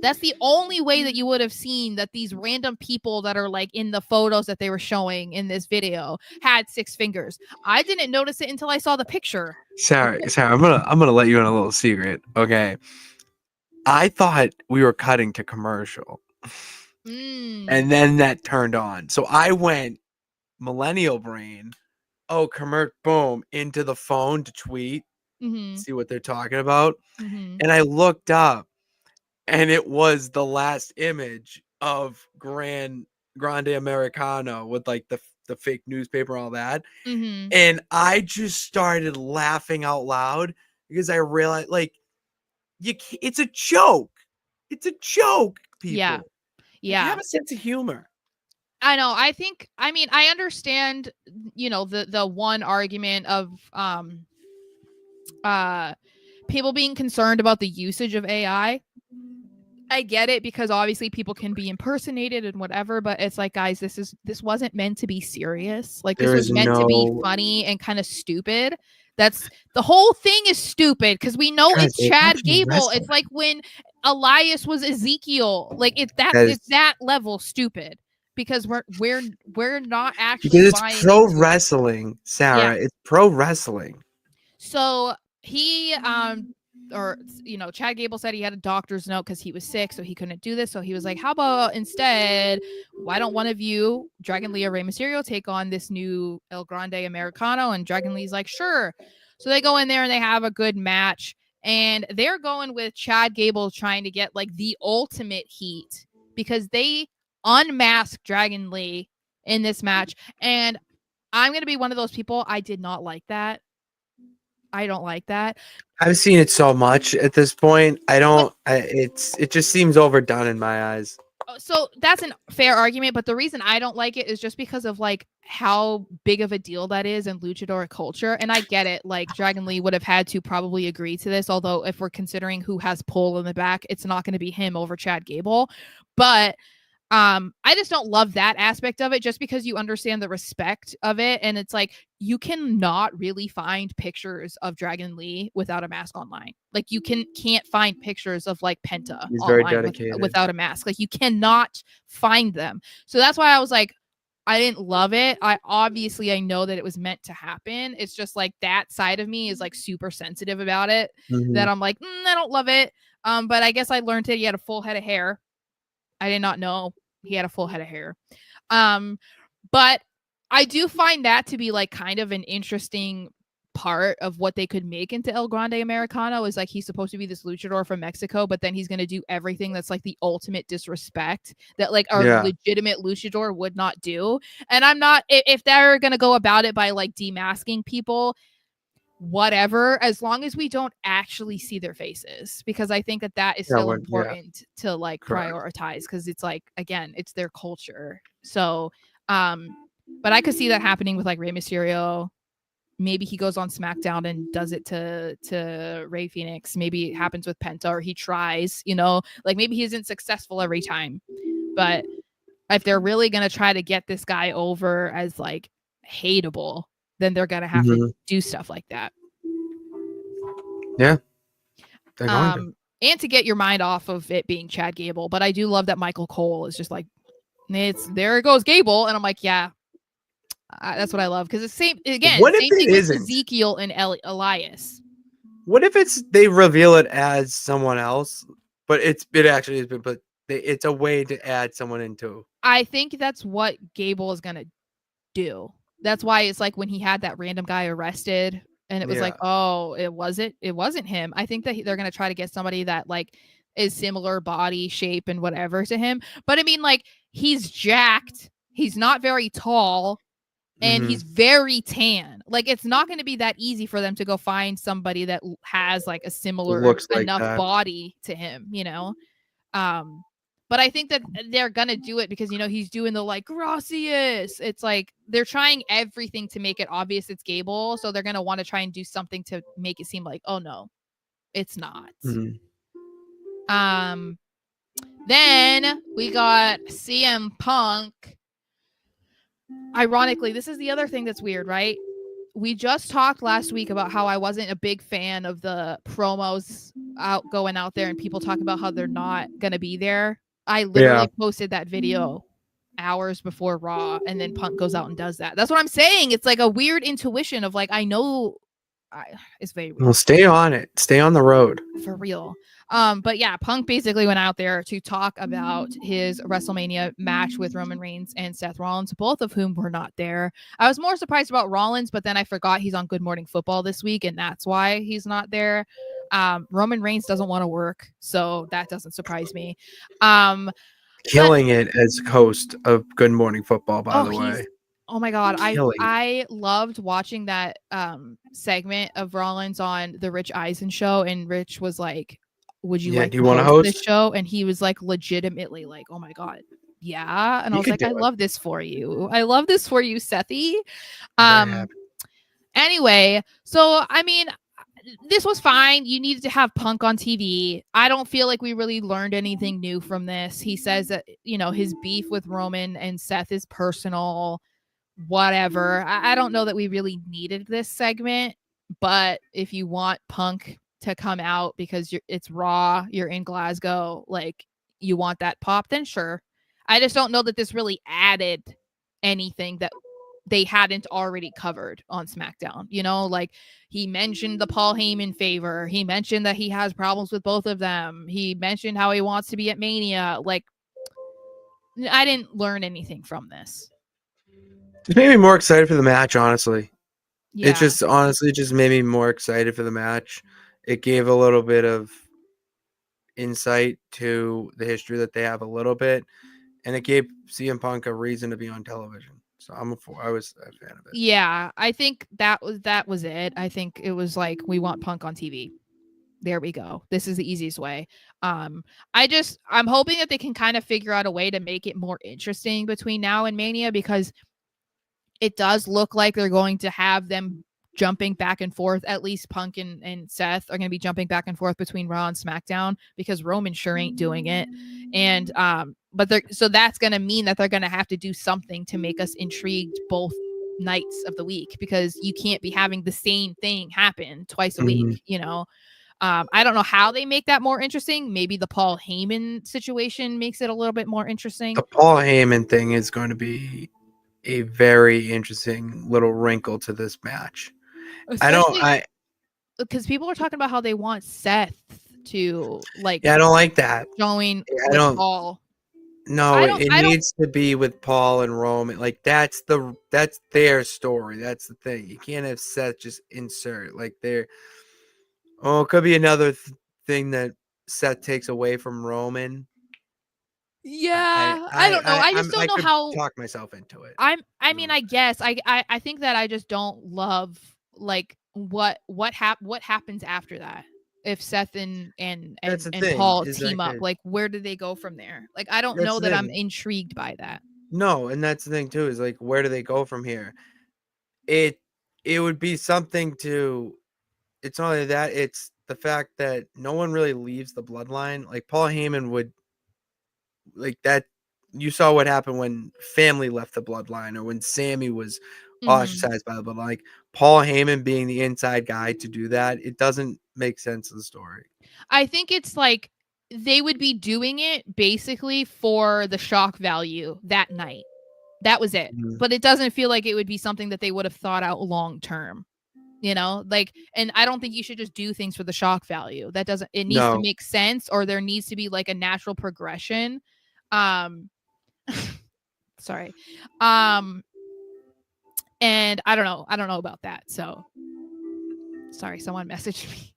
that's the only way that you would have seen that these random people that are like in the photos that they were showing in this video had 6 fingers. I didn't notice it until I saw the picture. Sarah, I'm gonna let you in a little secret. Okay. I thought we were cutting to commercial. And then that turned on. So I went millennial brain. Oh, boom, into the phone to tweet, see what they're talking about. And I looked up, and it was the last image of Grande Americano with like the fake newspaper and all that. And I just started laughing out loud because I realized, like, it's a joke. It's a joke, people. Yeah. Like, have a sense of humor. I know. I mean, I understand, you know, the one argument of people being concerned about the usage of AI. I get it, because obviously people can be impersonated and whatever, but it's like, guys, this wasn't meant to be serious. Like, this was meant to be funny and kind of stupid. That's the whole thing is stupid, because we know it's Chad Gable. It's like when Elias was Ezekiel. Like it's that level stupid, because we're not actually, because it's pro wrestling, Sarah. It's pro wrestling. So he or you know, Chad Gable said he had a doctor's note because he was sick, so he couldn't do this. So he was like, how about instead, why don't one of you, Dragon Lee or Rey Mysterio, take on this new El Grande Americano? And Dragon Lee's like, sure. So they go in there and they have a good match, and they're going with Chad Gable trying to get like the ultimate heat, because they unmasked Dragon Lee in this match. And I'm going to be one of those people, I did not like that. I don't like that. I've seen it so much at this point. It just seems overdone in my eyes. So that's a fair argument, but the reason I don't like it is just because of like how big of a deal that is in luchador culture. And I get it, like Dragon Lee would have had to probably agree to this, although if we're considering who has pull in the back, it's not going to be him over Chad Gable. But I just don't love that aspect of it, just because you understand the respect of it. And it's like, you cannot really find pictures of Dragon Lee without a mask online. Like you can't find pictures of like Penta online without a mask. Like you cannot find them. So that's why I was like, I didn't love it. I know that it was meant to happen. It's just like that side of me is like super sensitive about it, that I'm like, I don't love it. But I guess I learned it. He had a full head of hair. I did not know he had a full head of hair. But I do find that to be like kind of an interesting part of what they could make into El Grande Americano, is like he's supposed to be this luchador from Mexico, but then he's going to do everything that's like the ultimate disrespect that like a legitimate luchador would not do. And I'm not, if they're going to go about it by like demasking people, whatever, as long as we don't actually see their faces, because I think that is still important to like prioritize, because it's like, again, it's their culture. So but I could see that happening with like Rey Mysterio maybe he goes on SmackDown and does it to Rey Fenix. Maybe it happens with Penta, or he tries, like maybe he isn't successful every time. But if they're really going to try to get this guy over as like hateable, then they're going to have to do stuff like that. Yeah. They're going to. And to get your mind off of it being Chad Gable. But I do love that Michael Cole is just like, there it goes Gable. And I'm like, yeah, that's what I love. Because it's same thing with Ezekiel and Elias. What if they reveal it as someone else, but it actually is, but it's a way to add someone into. I think that's what Gable is going to do. That's why it's like when he had that random guy arrested and it was like, oh, it wasn't him. I think that they're going to try to get somebody that like is similar body shape and whatever to him. But I mean, like, he's jacked. He's not very tall. And he's very tan. Like, it's not going to be that easy for them to go find somebody that has like a similar enough body to him, But I think that they're going to do it because, he's doing the like gracias. It's like they're trying everything to make it obvious it's Gable. So they're going to want to try and do something to make it seem like, oh no, it's not. Then we got CM Punk. Ironically, this is the other thing that's weird, right? We just talked last week about how I wasn't a big fan of the promos going out there and people talking about how they're not going to be there. I literally posted that video hours before Raw, and then Punk goes out and does that. That's what I'm saying. It's like a weird intuition of like, I know it's very weird. Well, stay on it. Stay on the road. For real. But yeah, Punk basically went out there to talk about his WrestleMania match with Roman Reigns and Seth Rollins, both of whom were not there. I was more surprised about Rollins, but then I forgot he's on Good Morning Football this week, and that's why he's not there. Roman Reigns doesn't want to work, so that doesn't surprise me. Killing it as host of Good Morning Football, by the way. Oh my God. I loved watching that segment of Rollins on the Rich Eisen show, and Rich was like, would you like to host this show? And he was like legitimately like, oh my God. Yeah. And I was like, I love this for you. I love this for you, Sethy. Anyway, so I mean, this was fine. You needed to have Punk on TV. I don't feel like we really learned anything new from this. He says that, his beef with Roman and Seth is personal, whatever. I don't know that we really needed this segment, but if you want Punk to come out because it's Raw, you're in Glasgow, like you want that pop, then sure. I just don't know that this really added anything that they hadn't already covered on SmackDown. Like he mentioned the Paul Heyman favor. He mentioned that he has problems with both of them. He mentioned how he wants to be at Mania. Like, I didn't learn anything from this. It made me more excited for the match, honestly. Yeah. It just made me more excited for the match. It gave a little bit of insight to the history that they have a little bit, and it gave CM Punk a reason to be on television. So I was a fan of it. Yeah, I think that was it. I think it was like, we want Punk on TV. There we go. This is the easiest way. I'm hoping that they can kind of figure out a way to make it more interesting between now and Mania, because it does look like they're going to have them jumping back and forth. At least Punk and Seth are going to be jumping back and forth between Raw and SmackDown, because Roman sure ain't doing it. And so that's going to mean that they're going to have to do something to make us intrigued both nights of the week, because you can't be having the same thing happen twice a week, I don't know how they make that more interesting. Maybe the Paul Heyman situation makes it a little bit more interesting. The Paul Heyman thing is going to be a very interesting little wrinkle to this match. Because people are talking about how they want Seth to I don't like that. Join with Paul. No, it needs to be with Paul and Roman. Like that's their story. That's the thing. You can't have Seth just insert like there. Oh, it could be another thing that Seth takes away from Roman. Yeah, I don't know. I just don't know how talk myself into it. I mean, I guess I think that I just don't love like what happens after that. If Seth and Paul team up, like where do they go from there? Like I don't know that I'm intrigued by that. No, and that's the thing too, is like where do they go from here? It it would be something to. It's not only that; it's the fact that no one really leaves the bloodline. Like Paul Heyman would, like that. You saw what happened when family left the bloodline, or when Sammy was ostracized by the bloodline. Like Paul Heyman being the inside guy to do that, it doesn't make sense in the story. I think it's like they would be doing it basically for the shock value that night. That was it. Mhm. But it doesn't feel like it would be something that they would have thought out long term. You know, like, and I don't think you should just do things for the shock value. That doesn't, it needs to No. make sense, or there needs to be like a natural progression. Sorry. And I don't know about that. So sorry, someone messaged me.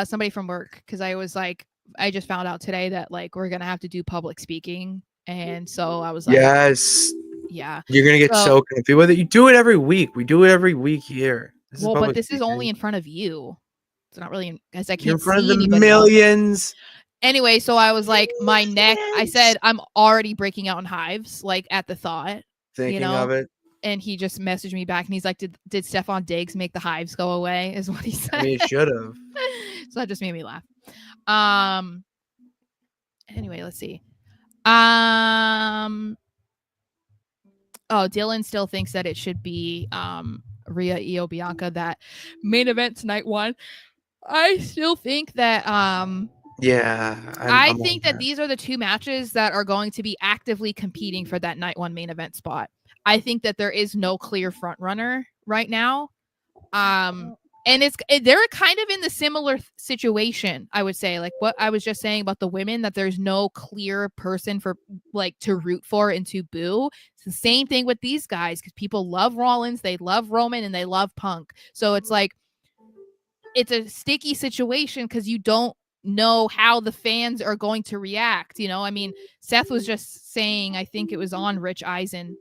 Somebody from work, because I was like, I just found out today that like we're gonna have to do public speaking, and so I was like, Yes. yeah, You're gonna get so comfy with it. You do it every week. We do it every week here. Well, but this is only in front of you. It's not really because I can't You're in front see of the anybody millions. else. Anyway, so I was like, my neck. I said I'm already breaking out in hives, like at the thought. Thinking of it. And he just messaged me back, and he's like, "Did Stefan Diggs make the hives go away?" Is what he said. I mean, he should have. So that just made me laugh. Anyway, let's see. Oh, Dylan still thinks that it should be Rhea Io Bianca that main event tonight one. I still think that yeah, I think that these are the two matches that are going to be actively competing for that night one main event spot. I think that there is no clear front runner right now. And they're kind of in the similar situation, I would say, like what I was just saying about the women, that there's no clear person for like to root for and to boo. It's the same thing with these guys, because people love Rollins, they love Roman, and they love Punk. So it's like it's a sticky situation because you don't know how the fans are going to react. You know, I mean, Seth was just saying, I think it was on Rich Eisen,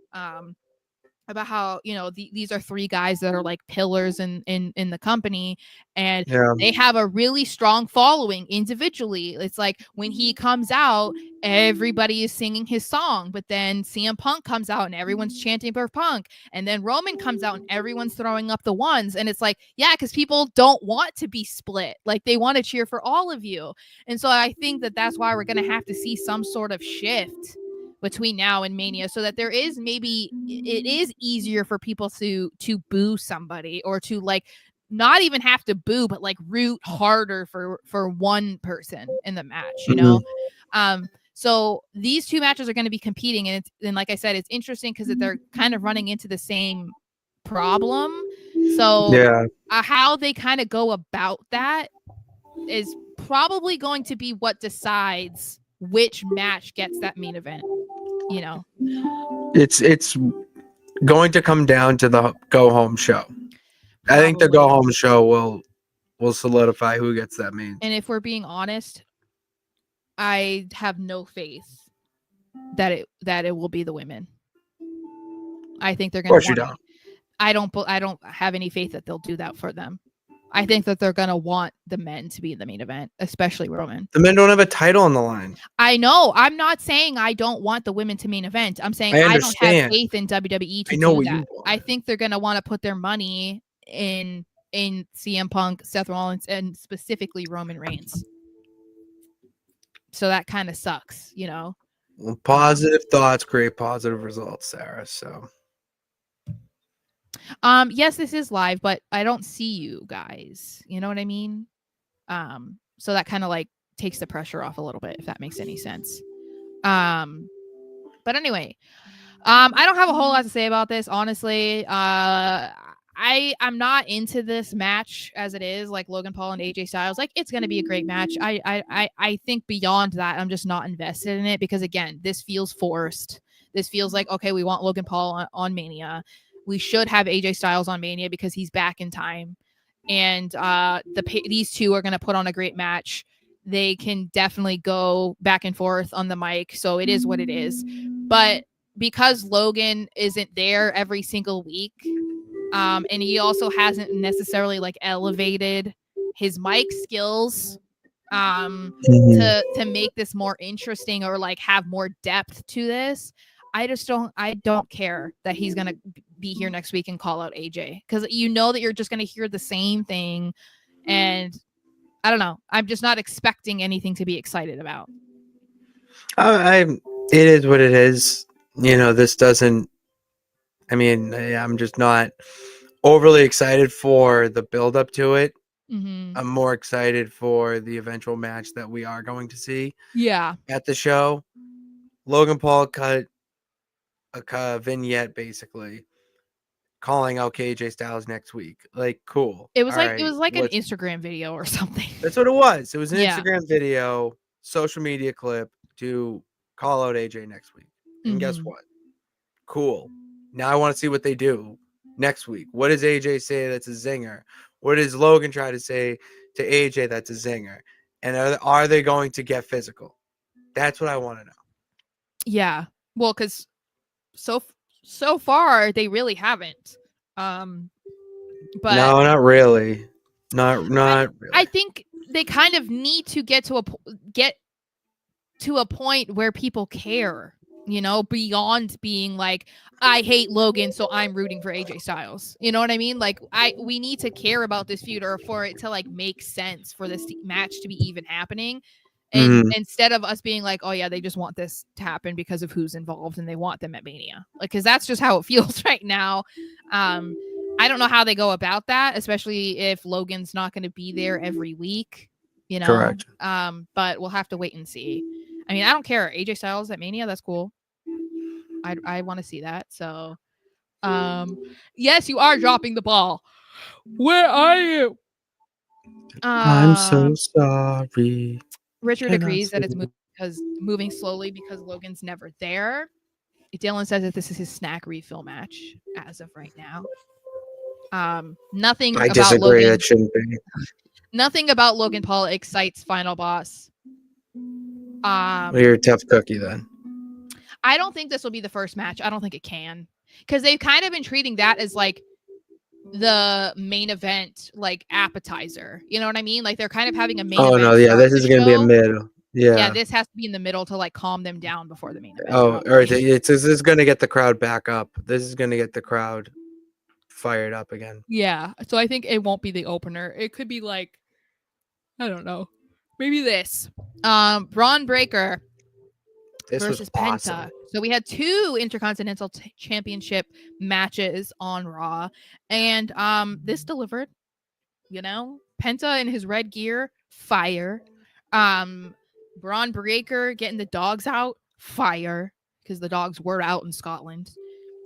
about how, you know, these are three guys that are like pillars in the company, and they have a really strong following individually. It's like when he comes out, everybody is singing his song, but then CM Punk comes out and everyone's chanting for Punk, and then Roman comes out and everyone's throwing up the ones, and it's like, yeah, because people don't want to be split, like they want to cheer for all of you. And so I think that that's why we're going to have to see some sort of shift between now and Mania, so that there is, maybe it is easier for people to boo somebody, or to like not even have to boo, but like root harder for one person in the match, you know. So these two matches are going to be competing, and like I said, it's interesting because they're kind of running into the same problem. So how they kind of go about that is probably going to be what decides which match gets that main event. You know, it's going to come down to the go home show. Probably. I think the go home show will solidify who gets that main. And if we're being honest, I have no faith that it will be the women. I think they're going to. Of course you don't. I don't have any faith that they'll do that for them. I think that they're going to want the men to be in the main event, especially Roman. The men don't have a title on the line. I know. I'm not saying I don't want the women to main event. I'm saying I don't have faith in WWE to do that. I think they're going to want to put their money in CM Punk, Seth Rollins, and specifically Roman Reigns. So that kind of sucks, you know? Well, positive thoughts create positive results, Sarah. So. Yes, this is live, but I don't see you guys. You know what I mean? So that kind of like takes the pressure off a little bit, if that makes any sense. But anyway, I don't have a whole lot to say about this, honestly. I'm not into this match as it is, like Logan Paul and AJ Styles. Like, it's gonna be a great match. I think beyond that, I'm just not invested in it, because again, this feels forced. This feels like, okay, we want Logan Paul on Mania. We should have AJ Styles on Mania because he's back in time. And these two are going to put on a great match. They can definitely go back and forth on the mic. So it is what it is. But because Logan isn't there every single week, and he also hasn't necessarily like elevated his mic skills to make this more interesting, or like have more depth to this, I don't care that he's going to be here next week and call out AJ, because you know that you're just going to hear the same thing, and I don't know. I'm just not expecting anything to be excited about. It is what it is. This doesn't. I mean, I'm just not overly excited for the build up to it. Mm-hmm. I'm more excited for the eventual match that we are going to see. Yeah. At the show. Logan Paul cut a vignette basically calling out KJ Styles next week. Like, cool. It was All like right, an Instagram video or something. That's what it was. It was an Yeah. Instagram video, social media clip to call out AJ next week. And guess Mm-hmm. what? Cool. Now I want to see what they do next week. What does AJ say that's a zinger? What does Logan try to say to AJ that's a zinger? And are they going to get physical? That's what I want to know. Yeah. Well, because so far they really haven't. But No, not really. Not I really. think they kind of need to get to a point where people care, beyond being like, I hate Logan, so I'm rooting for AJ Styles. You know what I mean? Like, we need to care about this feud, or for it to like make sense for this match to be even happening. And instead of us being like, oh yeah, they just want this to happen because of who's involved and they want them at Mania. Like, because that's just how it feels right now. I don't know how they go about that, especially if Logan's not going to be there every week, Correct. But we'll have to wait and see. I mean, I don't care. AJ Styles at Mania, that's cool. I want to see that. So, yes, you are dropping the ball. Where are you? I'm so sorry. Richard agrees that it's moving slowly because Logan's never there. Dylan says that this is his snack refill match as of right now. Nothing I about disagree. Logan. That shouldn't be. Nothing about Logan Paul excites Final Boss. You're a tough cookie then. I don't think this will be the first match. I don't think it can, because they've kind of been treating that as like the main event, like appetizer. You know what I mean? Like they're kind of having a main event. Oh no, yeah, this is gonna be a middle. Yeah, this has to be in the middle to like calm them down before the main event. Oh, or this is gonna get the crowd back up. This is gonna get the crowd fired up again. Yeah, so I think it won't be the opener. It could be like, I don't know, maybe this. Braun Breaker versus Penta. So we had 2 Intercontinental Championship matches on Raw, and this delivered. Penta in his red gear, fire. Braun Breaker getting the dogs out, fire, because the dogs were out in Scotland.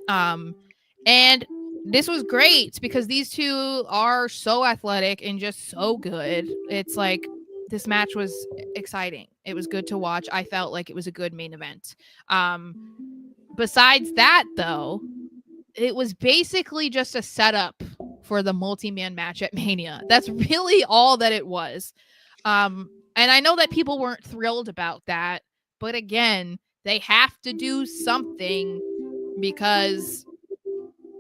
And this was great because these two are so athletic and just so good. It's like, this match was exciting. It was good to watch. I felt like it was a good main event. Besides that, though, it was basically just a setup for the multi-man match at Mania. That's really all that it was. And I know that people weren't thrilled about that, but again, they have to do something because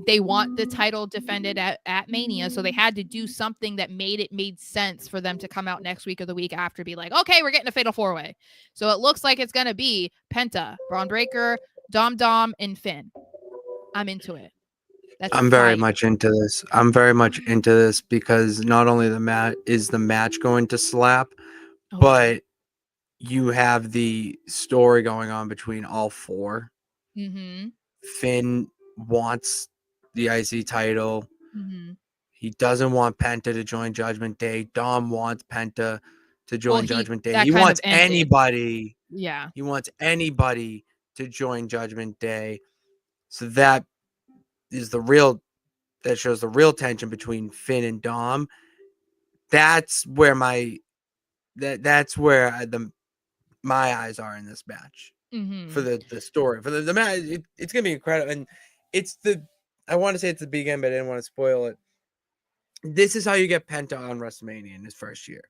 they want the title defended at Mania. So they had to do something that made sense for them to come out next week or the week after, be like, okay, we're getting a fatal 4-way. So it looks like it's going to be Penta, Braun Breaker, Dom, and Finn. I'm into it. I'm very much into this. I'm very much into this because not only the match going to slap, but you have the story going on between all 4. Mm-hmm. Finn wants the IC title. Mm-hmm. He doesn't want Penta to join Judgment Day. Dom wants Penta to join Judgment Day. He wants anybody. Yeah. He wants anybody to join Judgment Day. So that is that shows the real tension between Finn and Dom. That's where my eyes are in this match. Mm-hmm. For the story, for the match. It's gonna be incredible. And I want to say it's the beginning, but I didn't want to spoil it. This is how you get Penta on WrestleMania in his first year.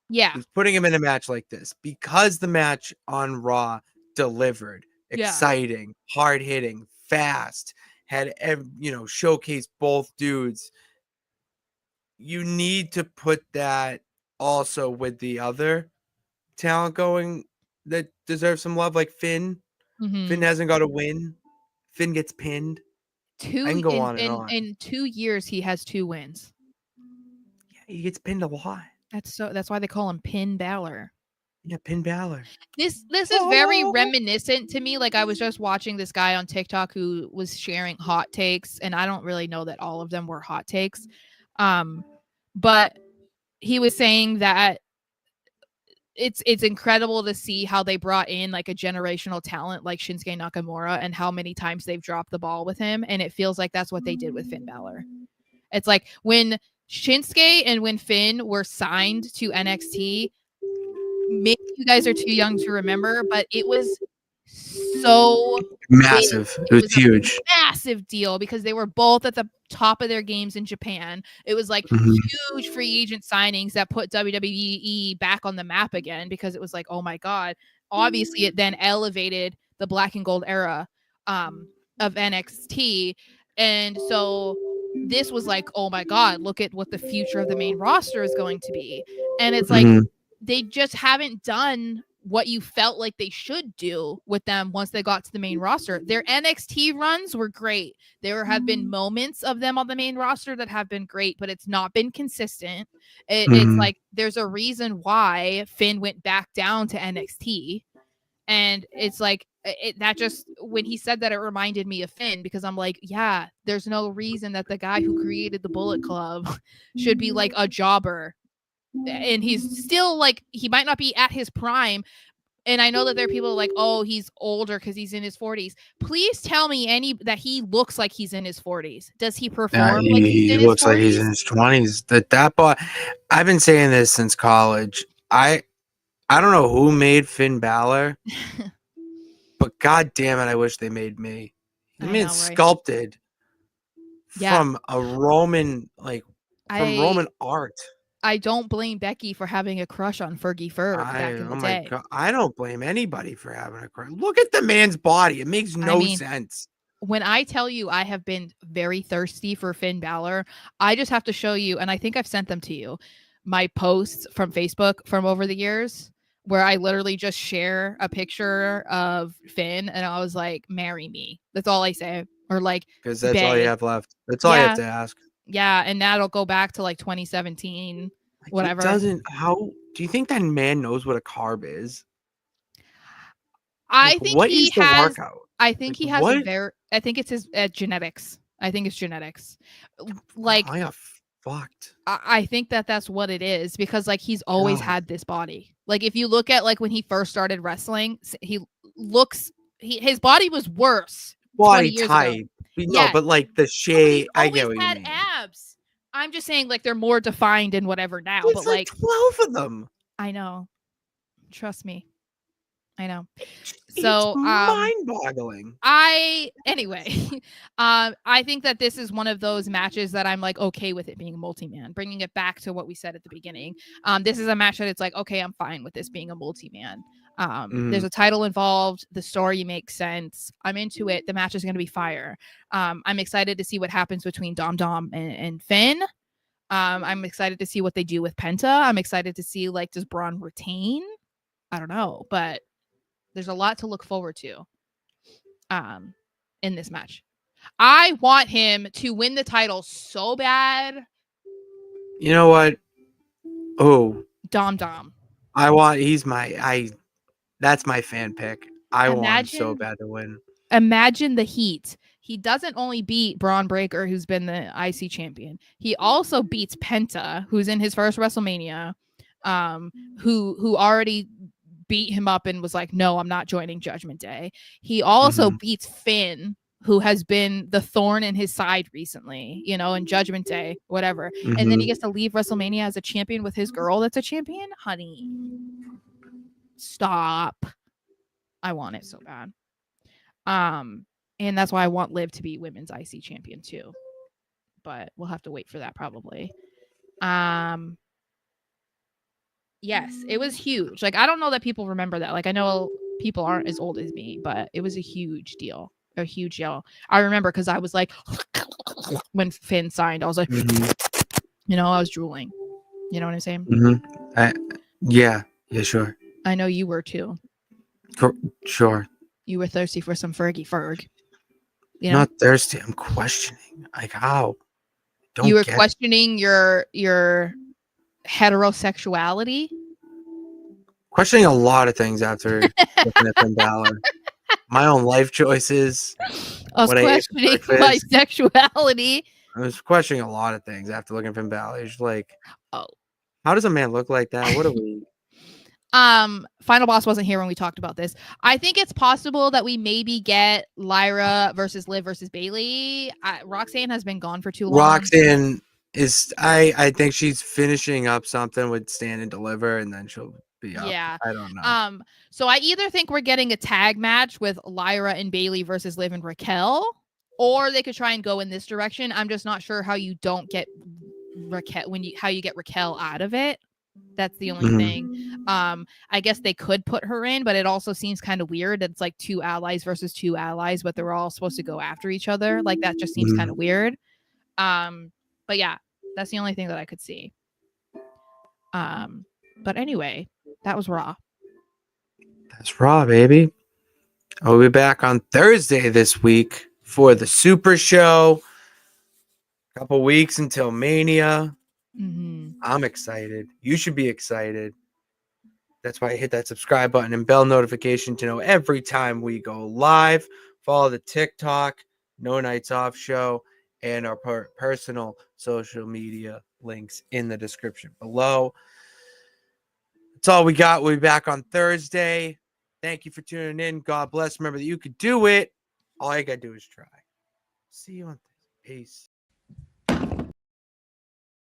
Yeah. He's putting him in a match like this because the match on Raw delivered, exciting, hard hitting, fast, had showcased both dudes. You need to put that also with the other talent going that deserves some love, like Finn. Mm-hmm. Finn hasn't got a win. Finn gets pinned. Two I can go in on and on. in 2 years he has 2 wins. Yeah, he gets pinned a lot. That's why they call him Pin Balor. Yeah, Pin Balor. This is very reminiscent to me. Like I was just watching this guy on TikTok who was sharing hot takes, and I don't really know that all of them were hot takes. But he was saying that it's incredible to see how they brought in like a generational talent like Shinsuke Nakamura and how many times they've dropped the ball with him, and it feels like that's what they did with Finn Balor. It's like when Shinsuke and when Finn were signed to NXT, maybe you guys are too young to remember, but it was so Massive. big. It was A huge. massive deal because they were both at the top of their games in Japan. It was like huge free agent signings that put WWE back on the map again because it was like, oh my God. Obviously, it then elevated the black and gold era of NXT. And so this was like, oh my God, look at what the future of the main roster is going to be. And it's like, they just haven't done what you felt like they should do with them once they got to the main roster. Their NXT runs were great. There have been moments of them on the main roster that have been great, but it's not been consistent. It's like there's a reason why Finn went back down to NXT. And it's like that just when he said that, it reminded me of Finn because I'm like, yeah, there's no reason that the guy who created the Bullet Club should be like a jobber. And he's still like, he might not be at his prime. And I know that there are people like, oh, he's older because he's in his 40s. Please tell me that he looks like he's in his 40s. Does he perform like he's in his 40s? He looks like he's in his 20s. That boy, I've been saying this since college. I don't know who made Finn Balor, but god damn it, I wish they made me. I mean, sculpted from a Roman, Roman art. I don't blame Becky for having a crush on Fergie Ferg back in the day. God, I don't blame anybody for having a crush. Look at the man's body. It makes no sense. When I tell you I have been very thirsty for Finn Balor, I just have to show you, and I think I've sent them to you, my posts from Facebook from over the years where I literally just share a picture of Finn and I was like, marry me. That's all I say. Or like, because that's all you have left. That's all you have to ask. Yeah, and that'll go back to like 2017, whatever. How do you think that man knows what a carb is? I think what is the workout? I think he has I think it's his genetics. I think it's genetics. Like, I got fucked. I think that's what it is because like he's always had this body. Like if you look at like when he first started wrestling, his body was worse. Body type. No, but like the shape, I get what you mean. Abs. I'm just saying, like they're more defined and whatever now. There's but like 12 of them. I know. Trust me, I know. So it's mind-boggling. Anyway, I think that this is one of those matches that I'm like okay with it being a multi-man. Bringing it back to what we said at the beginning, this is a match that it's like okay, I'm fine with this being a multi-man. There's a title involved. The story makes sense. I'm into it. The match is going to be fire. I'm excited to see what happens between Dom and Finn. I'm excited to see what they do with Penta. I'm excited to see like does Braun retain? I don't know, but there's a lot to look forward to. In this match, I want him to win the title so bad. You know what? Oh, Dom. That's my fan pick. I want him so bad to win. Imagine the heat. He doesn't only beat Braun Breaker, who's been the IC champion. He also beats Penta, who's in his first WrestleMania, who already beat him up and was like, no, I'm not joining Judgment Day. He also beats Finn, who has been the thorn in his side recently, in Judgment Day, whatever. And then he gets to leave WrestleMania as a champion with his girl that's a champion. Honey, stop. I want it so bad. And that's why I want Liv to be women's IC champion too. But we'll have to wait for that probably. Yes, it was huge. Like, I don't know that people remember that. Like, I know people aren't as old as me, but it was a huge deal. A huge deal. I remember because I was like, when Finn signed, I was like, I was drooling. You know what I'm saying? Yeah, sure. I know you were too. Sure. You were thirsty for some Fergie Ferg. You know, Not thirsty. I'm questioning. Like how? Don't you were get it. questioning your heterosexuality. Questioning a lot of things after looking at Finn Balor. My own life choices. I was What I ate for questioning my breakfast. sexuality. I was questioning a lot of things after looking at Finn Balor. It's like, Oh. how does a man look like that? What are we? Final Boss wasn't here when we talked about this. I think it's possible that we maybe get Lyra versus Liv versus Bailey. Roxanne has been gone for too long. Roxanne is. I think she's finishing up something with Stand and Deliver, and then she'll be up. Yeah. I don't know. So I either think we're getting a tag match with Lyra and Bailey versus Liv and Raquel, or they could try and go in this direction. I'm just not sure how you don't get Raquel how you get Raquel out of it. That's the only thing. I guess they could put her in, but it also seems kind of weird. It's like 2 allies versus 2 allies, but they're all supposed to go after each other. Like that just seems kind of weird. But yeah, that's the only thing that I could see. But anyway, that was Raw. That's Raw, baby. I'll be back on Thursday this week for the Super Show. Couple weeks until Mania. I'm excited. You should be excited. That's why I hit that subscribe button and bell notification to know every time we go live. Follow the TikTok, No Nights Off Show, and our personal social media links in the description below. That's all we got. We'll be back on Thursday. Thank you for tuning in. God bless. Remember that you could do it. All you got to do is try. See you on Thursday. Peace.